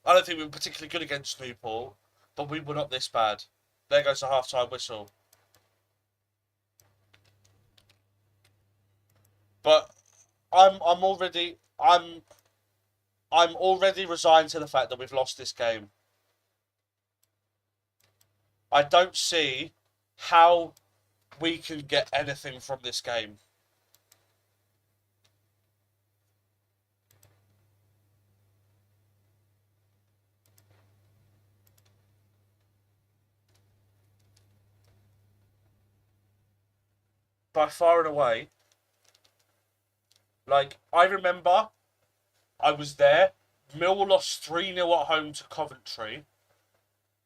I don't think we were particularly good against Newport, but we were not this bad. There goes the half-time whistle. But I'm already resigned to the fact that we've lost this game. I don't see how we can get anything from this game. By far and away. Like, I remember I was there. Millwall lost 3-0 at home to Coventry.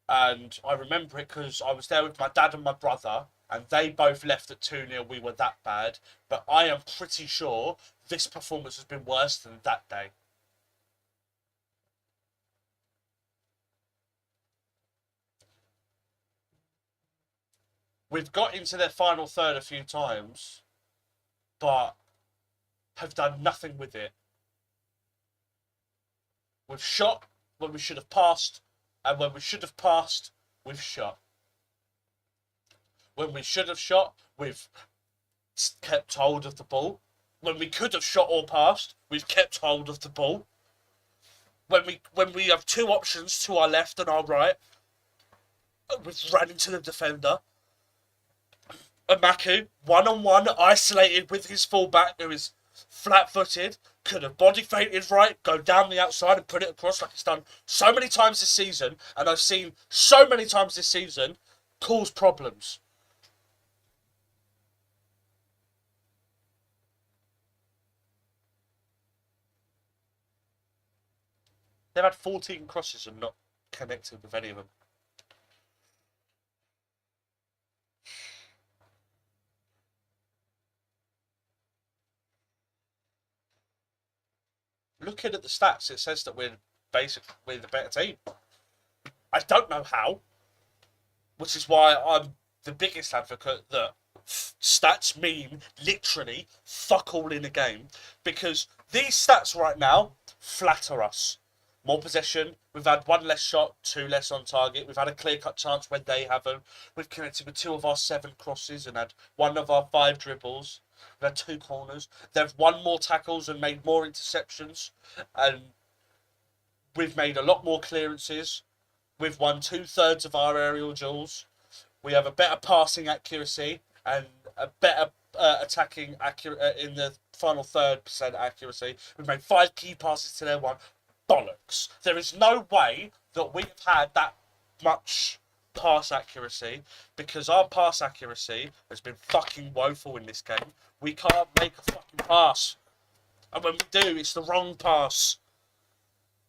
And I remember it because I was there with my dad and my brother. And they both left at 2-0. We were that bad. But I am pretty sure this performance has been worse than that day. We've got into their final third a few times. But have done nothing with it. We've shot when we should have passed, and when we should have passed, we've shot. When we should have shot, we've kept hold of the ball. When we could have shot or passed, we've kept hold of the ball. When we have 2 options to our left and our right, we've ran into the defender. Amaku, one-on-one, isolated with his fullback, who is flat-footed, could have body feinted right, go down the outside and put it across like he's done so many times this season, and I've seen so many times this season cause problems. They've had 14 crosses and not connected with any of them. Looking at the stats, it says that we're the better team. I don't know how, which is why I'm the biggest advocate that stats mean literally fuck all in a game, because these stats right now flatter us. More possession, we've had one less shot, two less on target, we've had a clear-cut chance when they haven't, we've connected with 2 of our 7 crosses and had 1 of our 5 dribbles, we've had 2 corners, they've won more tackles and made more interceptions, and we've made a lot more clearances, we've won 2/3 of our aerial duels, we have a better passing accuracy and a better attacking in the final 3% accuracy. We've made 5 key passes to their 1. Bollocks. There is no way that we've had that much pass accuracy, because our pass accuracy has been fucking woeful in this game. We can't make a fucking pass. And when we do, it's the wrong pass.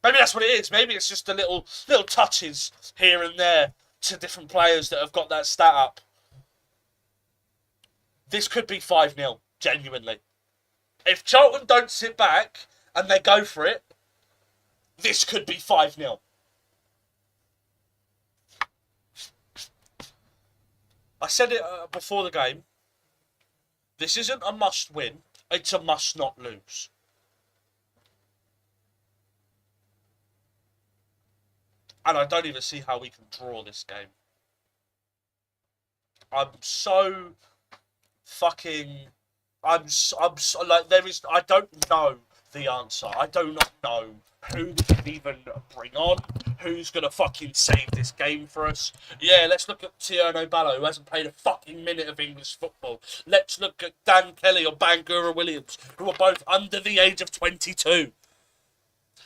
Maybe that's what it is. Maybe it's just the little touches here and there to different players that have got that stat up. This could be 5-0, genuinely. If Charlton don't sit back and they go for it, this could be 5-0. I said it before the game. This isn't a must win. It's a must not lose. And I don't even see how we can draw this game. I'm so fucking... I'm so, like, there is... I don't know the answer. I do not know who we can even bring on, who's going to fucking save this game for us. Yeah, let's look at Tierno Ballo, who hasn't played a fucking minute of English football. Let's look at Dan Kelly or Bangura Williams, who are both under the age of 22.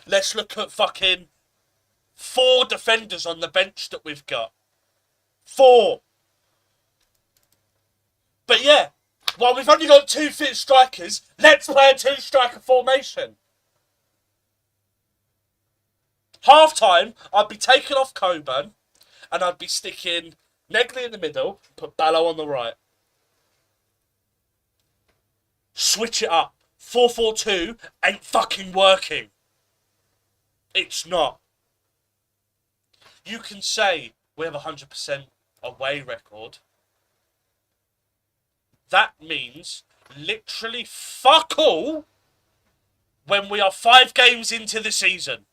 Let's look at fucking 4 defenders on the bench that we've got. 4. But yeah, while we've only got 2 fit strikers, let's play a 2-striker formation. Half time, I'd be taking off Coburn, and I'd be sticking Negley in the middle, put Ballo on the right. Switch it up. 4-4-2 ain't fucking working. It's not. You can say we have a 100% away record. That means literally fuck all when we are 5 games into the season.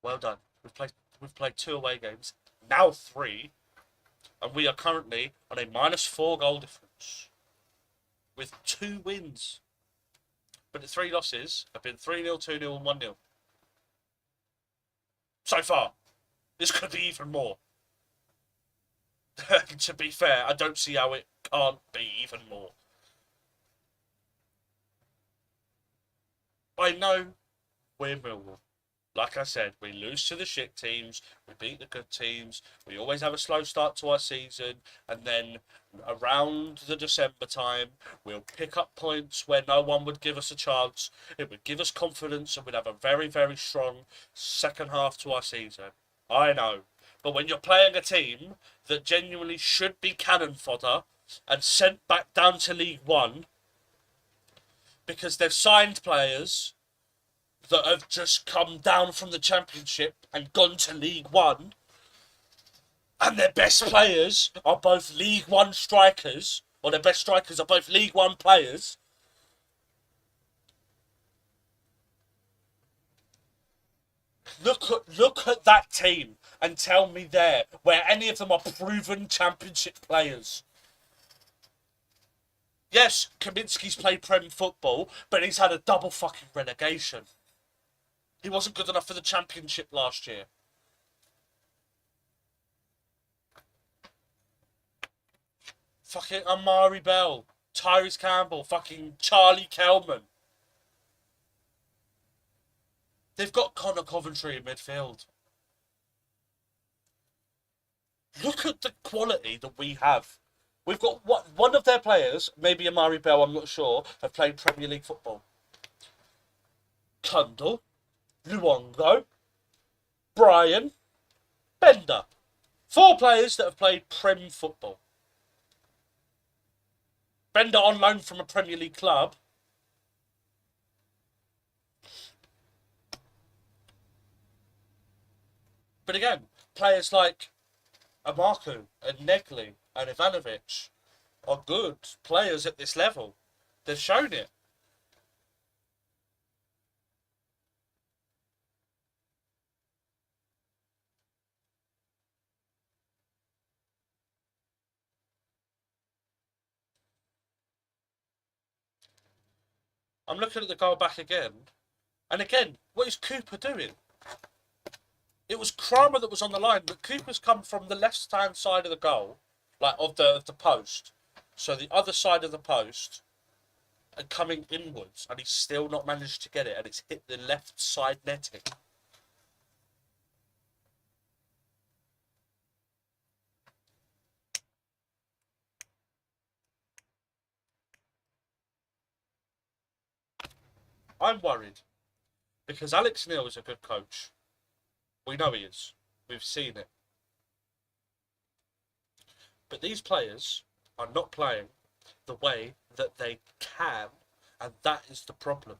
Well done. We've played 2 away games, now 3, and we are currently on a -4 goal difference with 2 wins. But the 3 losses have been 3-0, 2-0, and 1-0. So far. This could be even more. To be fair, I don't see how it can't be even more. I know we're Millwall. Like I said, we lose to the shit teams, we beat the good teams, we always have a slow start to our season, and then around the December time, we'll pick up points where no one would give us a chance. It would give us confidence, and we'd have a very, very strong second half to our season. I know. But when you're playing a team that genuinely should be cannon fodder and sent back down to League One because they've signed players that have just come down from the Championship and gone to League One, and their best players are both League One strikers, or their best strikers are both League One players, look at that team and tell me there where any of them are proven Championship players. Yes, Kaminsky's played Prem football, but he's had a double fucking relegation. He wasn't good enough for the Championship last year. Fucking Amari Bell, Tyrese Campbell, fucking Charlie Kelman. They've got Connor Coventry in midfield. Look at the quality that we have. We've got one of their players, maybe Amari Bell, I'm not sure, have played Premier League football. Cundle, Luongo, Brian, Bender. 4 players that have played Prem football. Bender on loan from a Premier League club. But again, players like Amaku and Negley and Ivanovic are good players at this level. They've shown it. I'm looking at the goal back again. And again, what is Cooper doing? It was Kramer that was on the line, but Cooper's come from the left-hand side of the goal, like of the post. So the other side of the post, and coming inwards, and he's still not managed to get it, and it's hit the left side netting. I'm worried because Alex Neil is a good coach. We know he is. We've seen it. But these players are not playing the way that they can, and that is the problem.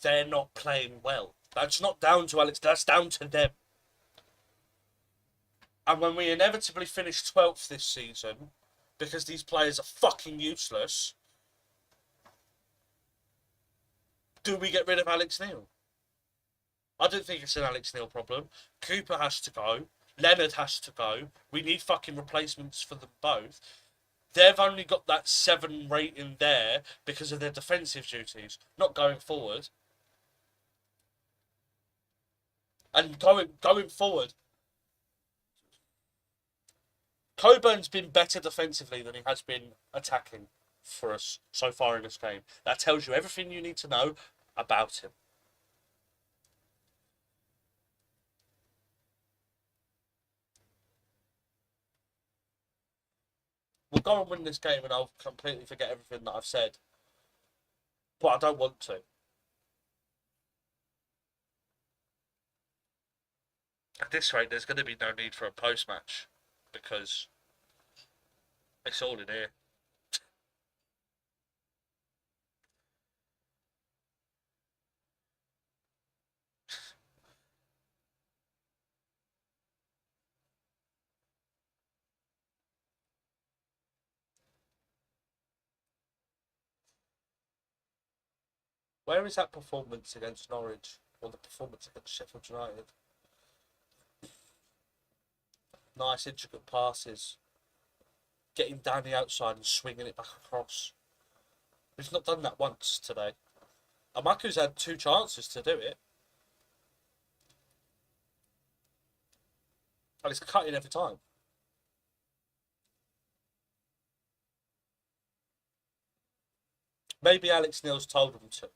They're not playing well. That's not down to Alex, that's down to them. And when we inevitably finish 12th this season, because these players are fucking useless, do we get rid of Alex Neil? I don't think it's an Alex Neil problem. Cooper has to go. Leonard has to go. We need fucking replacements for them both. They've only got that 7 rating there because of their defensive duties, not going forward. And going forward, Coburn's been better defensively than he has been attacking for us so far in this game. That tells you everything you need to know about him. We'll go and win this game and I'll completely forget everything that I've said. But I don't want to. At this rate, there's going to be no need for a post-match because it's all in here. Where is that performance against Norwich or the performance against Sheffield United? Nice intricate passes. Getting down the outside and swinging it back across. We've not done that once today. Amaku's had 2 chances to do it. And it's cutting every time. Maybe Alex Neil's told him to.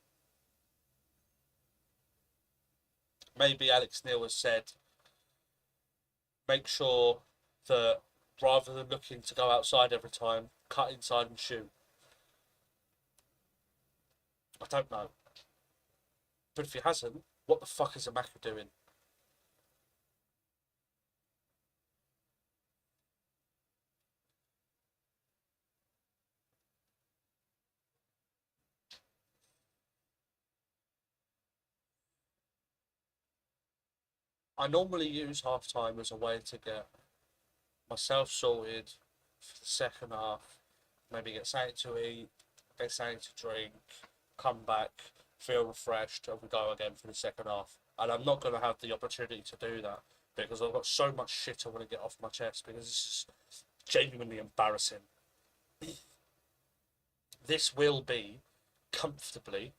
Maybe Alex Neil has said, make sure that rather than looking to go outside every time, cut inside and shoot. I don't know. But if he hasn't, what the fuck is Amaku doing? I normally use half time as a way to get myself sorted for the second half, maybe get something to eat, get something to drink, come back, feel refreshed, and we go again for the second half. And I'm not going to have the opportunity to do that because I've got so much shit I want to get off my chest because this is genuinely embarrassing. This will be comfortably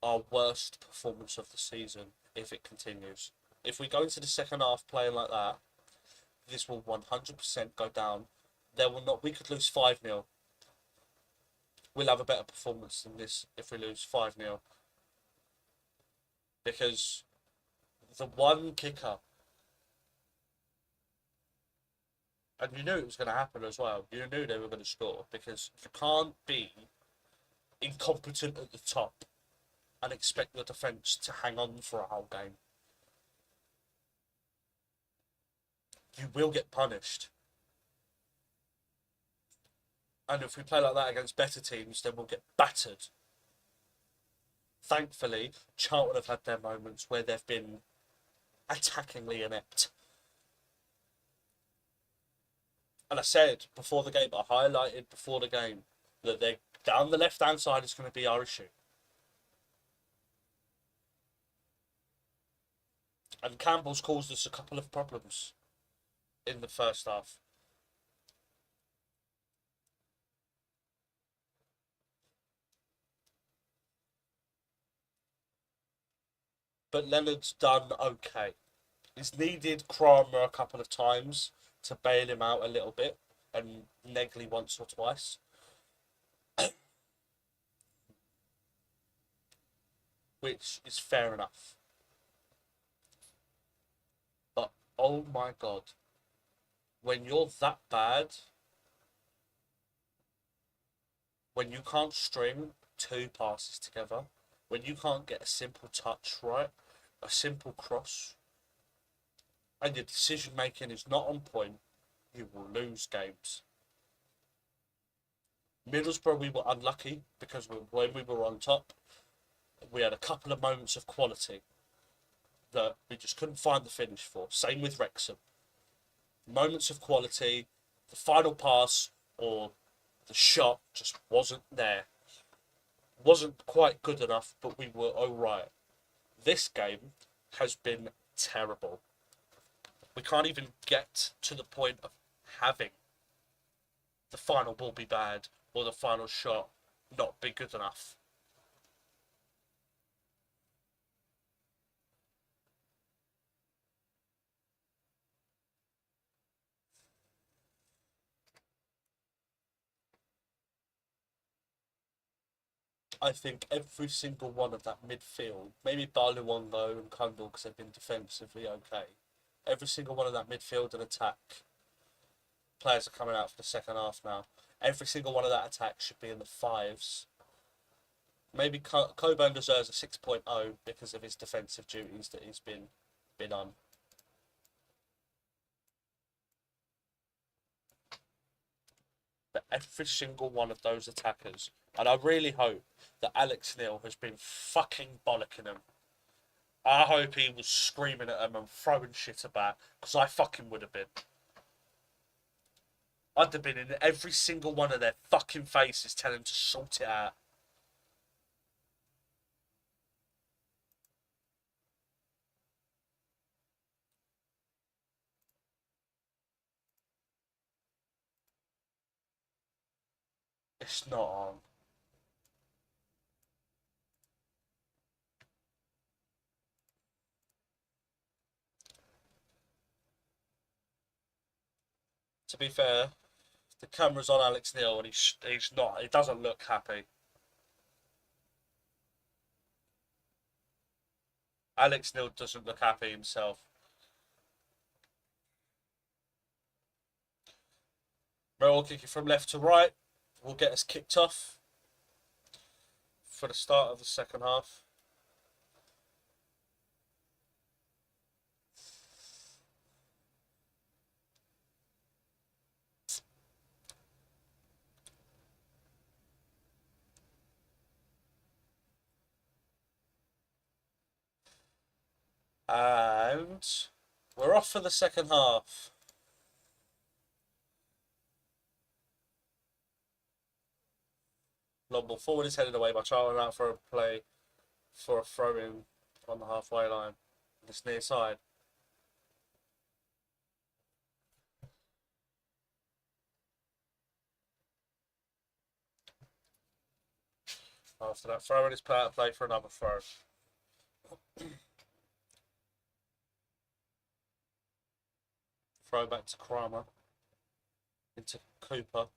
our worst performance of the season if it continues. If we go into the second half playing like that, this will 100% go down. There will not. We could lose 5-0. We'll have a better performance than this if we lose 5-0. Because the one kicker, and you knew it was going to happen as well. You knew they were going to score because you can't be incompetent at the top and expect the defence to hang on for a whole game. You will get punished. And if we play like that against better teams, then we'll get battered. Thankfully, Charlton have had their moments where they've been attackingly inept. And I said before the game, I highlighted before the game that they're down the left-hand side is going to be our issue. And Campbell's caused us a couple of problems in the first half. But Leonard's done okay. He's needed Kramer a couple of times to bail him out a little bit, and Negley once or twice. Which is fair enough. But oh my god, when you're that bad, when you can't string two passes together, when you can't get a simple touch right, a simple cross, and your decision making is not on point, you will lose games. Middlesbrough, we were unlucky because when we were on top, we had a couple of moments of quality that we just couldn't find the finish for. Same with Wrexham. Moments of quality, the final pass or the shot just wasn't there. Wasn't quite good enough, but we were alright. This game has been terrible. We can't even get to the point of having the final ball be bad or the final shot not be good enough. I think every single one of that midfield, maybe Baluongo and Kundal because they've been defensively okay. Every single one of that midfield and attack players are coming out for the second half now. Every single one of that attack should be in the fives. Maybe Coburn deserves a 6.0 because of his defensive duties that he's been on. But every single one of those attackers, and I really hope that Alex Neil has been fucking bollocking them. I hope he was screaming at them and throwing shit about, because I fucking would have been. I'd have been in every single one of their fucking faces telling them to sort it out. It's not on. To be fair, the camera's on Alex Neil and he's not. He doesn't look happy. Alex Neil doesn't look happy himself. Millwall kicking from left to right will get us kicked off for the start of the second half. And we're off for the second half. Long ball forward is headed away by Charlton out for a play for a throw in on the halfway line. This near side. After that throw in is put out of play for another throw. Throw back to Kramer. Into Cooper.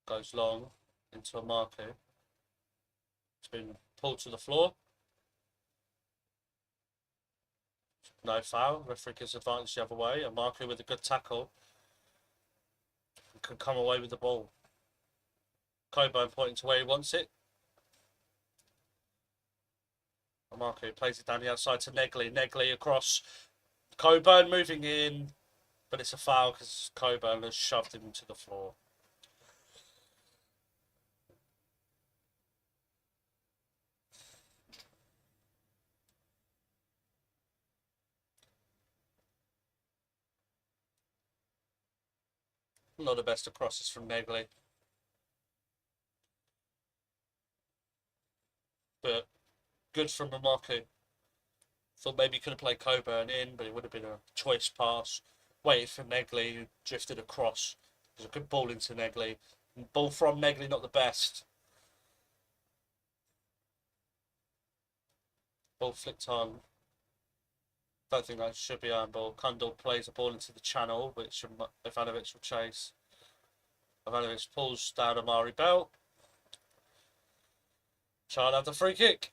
Goes long into a marker. It's been pulled to the floor. No foul. Referee gives advantage the other way. A marker with a good tackle can come away with the ball. Coburn pointing to where he wants it. A marker plays it down the outside to Negley. Negley across. Coburn moving in. But it's a foul because Coburn has shoved him to the floor. Not the best of crosses from Negley. But good from Mamaku. Thought maybe he could have played Coburn in, but it would have been a choice pass. Waited for Negley, who drifted across. It was a good ball into Negley. Ball from Negley, not the best. Ball flicked on. Don't think that should be handball. Kundal plays a ball into the channel, which Ivanovic will chase. Ivanovic pulls down Amari Bell. Charlton have the free kick.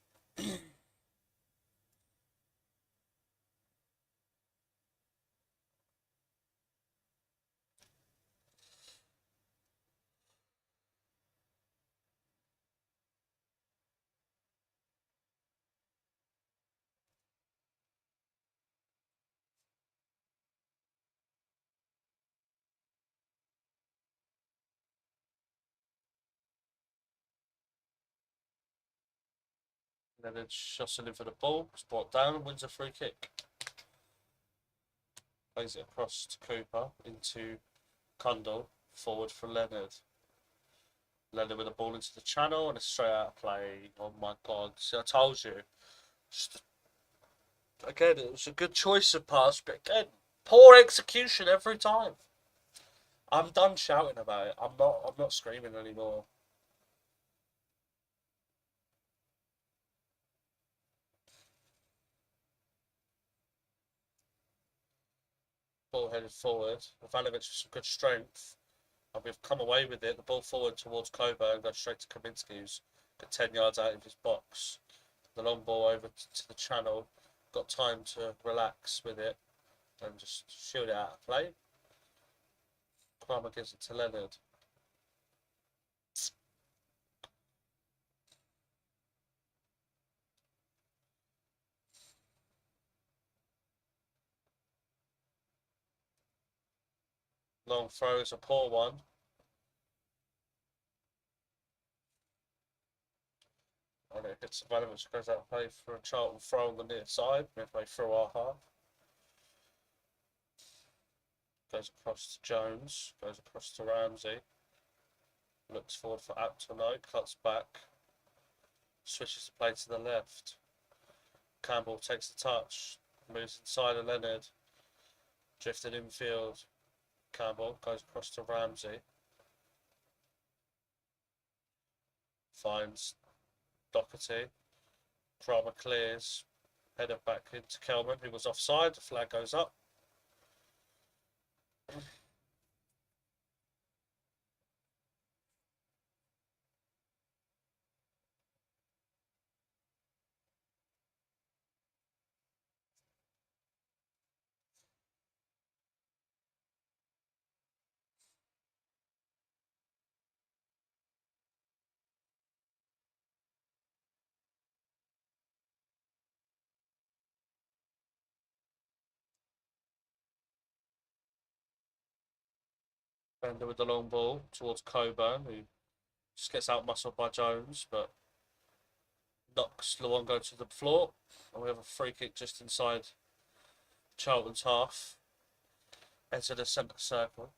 Then it's Shosselin for the ball. It's brought down and wins a free kick. Plays it across to Cooper into Kundal. Forward for Leonard. Leonard with the ball into the channel and a straight out play. Oh my god. See, I told you. Just, again, it was a good choice of pass, but again, poor execution every time. I'm done shouting about it. I'm not screaming anymore. Ball headed forward. Ivanovic with some good strength. And we've come away with it. The ball forward towards Kober and goes straight to Kaminsky, who's got 10 yards out of his box. The long ball over to the channel. Got time to relax with it and just shoot it out of play. Kramer gives it to Leonard. Long throw is a poor one. And it hits Ivanovic, goes out of play for a Charlton throw on the near side, midway through our half. Goes across to Jones, goes across to Ramsey. Looks forward for Aptono, cuts back. Switches the play to the left. Campbell takes the touch, moves inside of Leonard. Drifted infield. Campbell goes across to Ramsey. Finds Doherty. Kramer clears. Header back into Kelman, who was offside. The flag goes up. Bender with the long ball towards Coburn, who just gets out muscled by Jones, but knocks Luongo to the floor. And we have a free kick just inside Charlton's half. Enter the centre circle.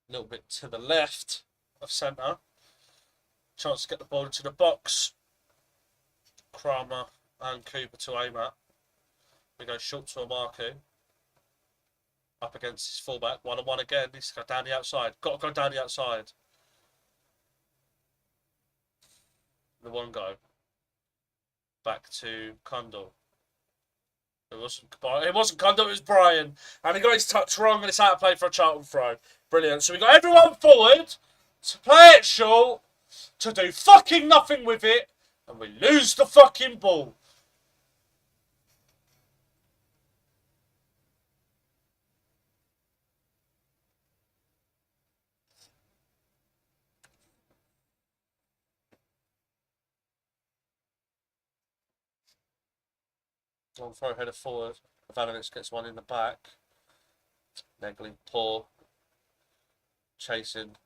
A little bit to the left of centre. Chance to get the ball into the box. Kramer and Cooper to aim at. We go short to Amaku. Up against his fullback. 1-on-1 again. Needs to go down the outside. Got to go down the outside. The one go. Back to Kundal. It wasn't Kundal, it was Brian. And he got his touch wrong and it's out of play for a Charlton throw. Brilliant. So we got everyone forward to play it short, to do fucking nothing with it, and we lose the fucking ball. Long throw header forward. Ivanovic gets one in the back. Negley poor. Chasing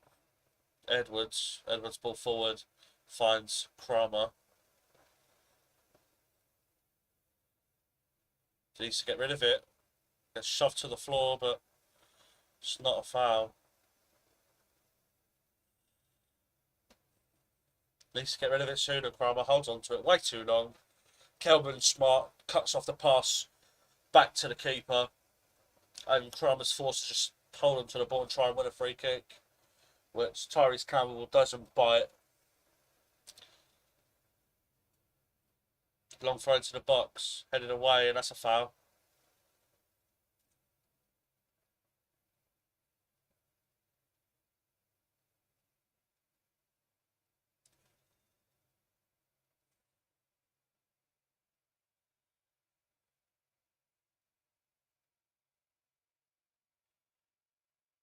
Edwards. Edwards ball forward. Finds Kramer. Needs to get rid of it. Gets shoved to the floor, but it's not a foul. Needs to get rid of it sooner. Kramer holds on to it way too long. Kelvin smart, cuts off the pass back to the keeper. And Kramer's forced to just hold on to the ball and try and win a free kick, which Tyrese Campbell doesn't bite. Long throw into the box, headed away, and that's a foul.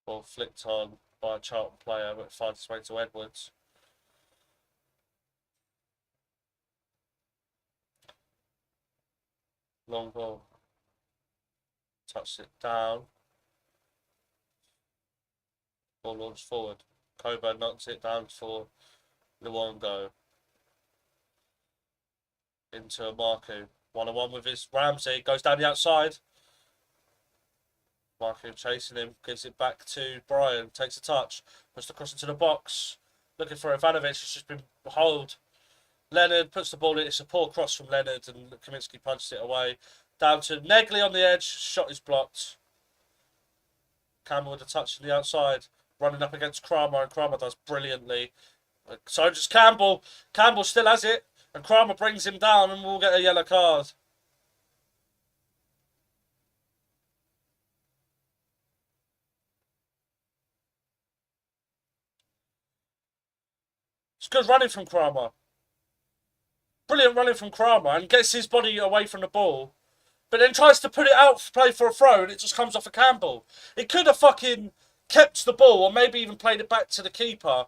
Ball flicked on by a Charlton player, but finds its way to Edwards. Long ball. Touched it down. Ball launched forward. Coburn knocks it down for Luongo. Into Marku. 1-on-1 with his Ramsey. Goes down the outside. Marku chasing him. Gives it back to Brian. Takes a touch. Puts the cross into the box. Looking for Ivanovic. It's just been hold. Leonard puts the ball in. It's a poor cross from Leonard, and Kaminsky punches it away. Down to Negley on the edge. Shot is blocked. Campbell with a touch on the outside. Running up against Kramer, and Kramer does brilliantly. So just Campbell. Campbell still has it, and Kramer brings him down, and we'll get a yellow card. It's good running from Kramer. Brilliant running from Kramer, and gets his body away from the ball. But then tries to put it out for play for a throw, and it just comes off a Campbell. It could have fucking kept the ball, or maybe even played it back to the keeper.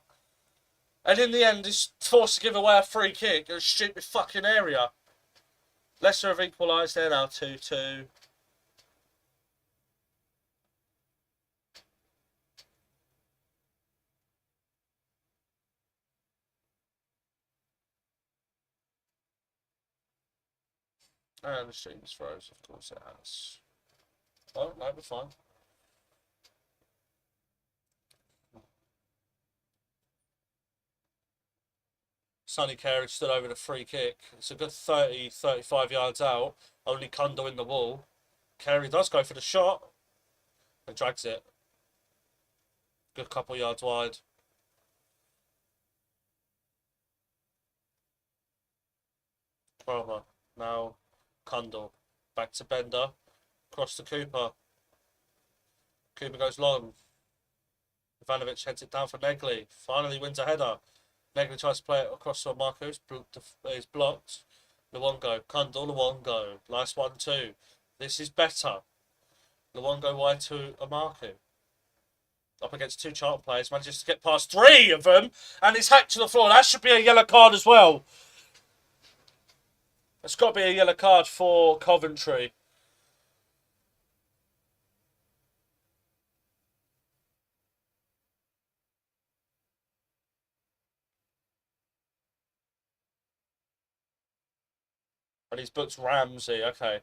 And in the end, he's forced to give away a free kick in a stupid fucking area. Leicester have equalised there now, 2-2. And the stream's froze, of course it has. Oh, no, we're fine. Sonny Carey stood over the free kick. It's a good 30, 35 yards out. Only Kundal in the wall. Carey does go for the shot. And drags it. Good couple yards wide. Kramer. Now Kundal. Back to Bender. Cross to Cooper. Cooper goes long. Ivanovic heads it down for Negley. Finally wins a header. Negley tries to play it across to Marco. It's blocked. Luongo. Kundal. Luongo. Nice 1-2. This is better. Luongo wide to Marco. Up against two Charlton players. Manages to get past three of them. And it's hacked to the floor. That should be a yellow card as well. It's got to be a yellow card for Coventry. And he's booked Ramsey. Okay.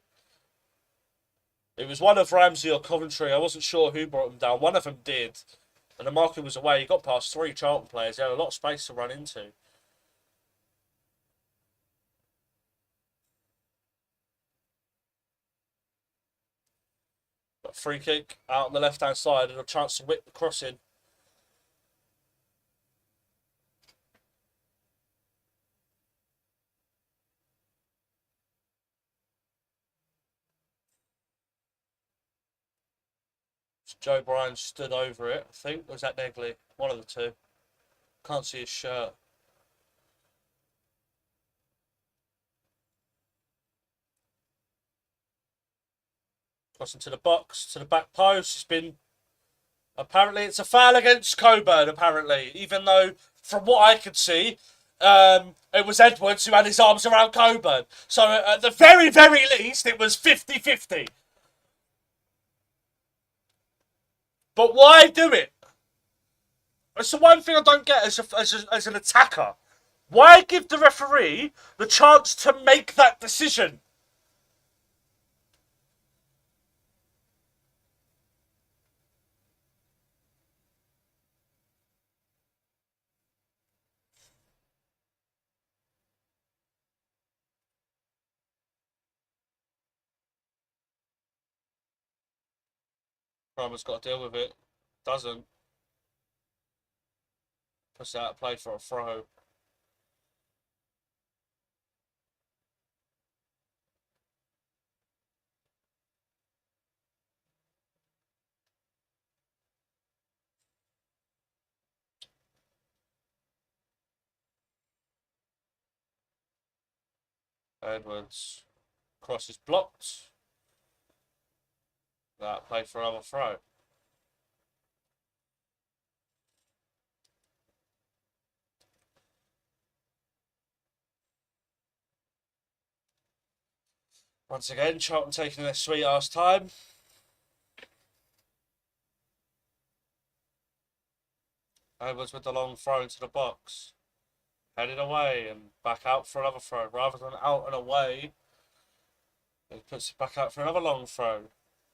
It was one of Ramsey or Coventry. I wasn't sure who brought him down. One of them did. And the marker was away. He got past three Charlton players. He had a lot of space to run into. But free kick out on the left-hand side and a chance to whip the cross in. Joe Bryan stood over it, I think. Or was that Negley? One of the two. Can't see his shirt. Crossing to the box, to the back post. It's been... Apparently it's a foul against Coburn, apparently. Even though, from what I could see, It was Edwards who had his arms around Coburn. So at the very, very least, it was 50-50. But why do it? It's the one thing I don't get as an attacker. Why give the referee the chance to make that decision? Cromer's got to deal with it. Doesn't. Puts out play for a throw. Edwards. Cross is blocked. That play for another throw. Once again, Charlton taking their sweet ass time. Edwards with the long throw into the box. Headed away and back out for another throw. Rather than out and away, he puts it back out for another long throw.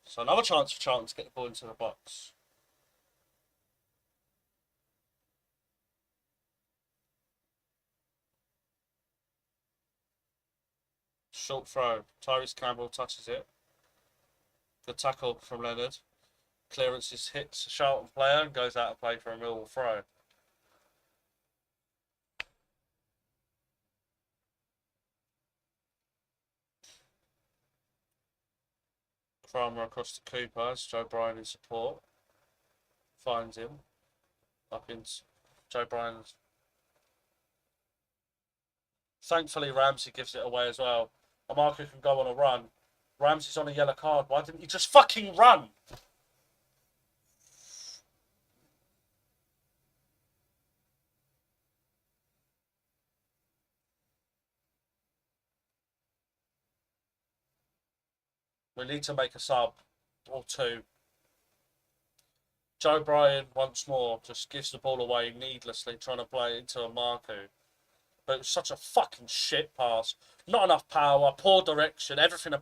So another chance for Charlton to get the ball into the box. Short throw. Tyrese Campbell touches it. Good tackle from Leonard. Clearances hits a Charlton player and goes out of play for a Millwall throw. Cromer across to Cooper as Joe Bryan in support. Finds him. Up into Joe Bryan's. Thankfully, Ramsey gives it away as well. A marker can go on a run. Ramsey's on a yellow card. Why didn't he just fucking run? We need to make a sub or two. Joe Bryan once more just gives the ball away needlessly, trying to play it into a Marku. But it was such a fucking shit pass. Not enough power, poor direction, everything about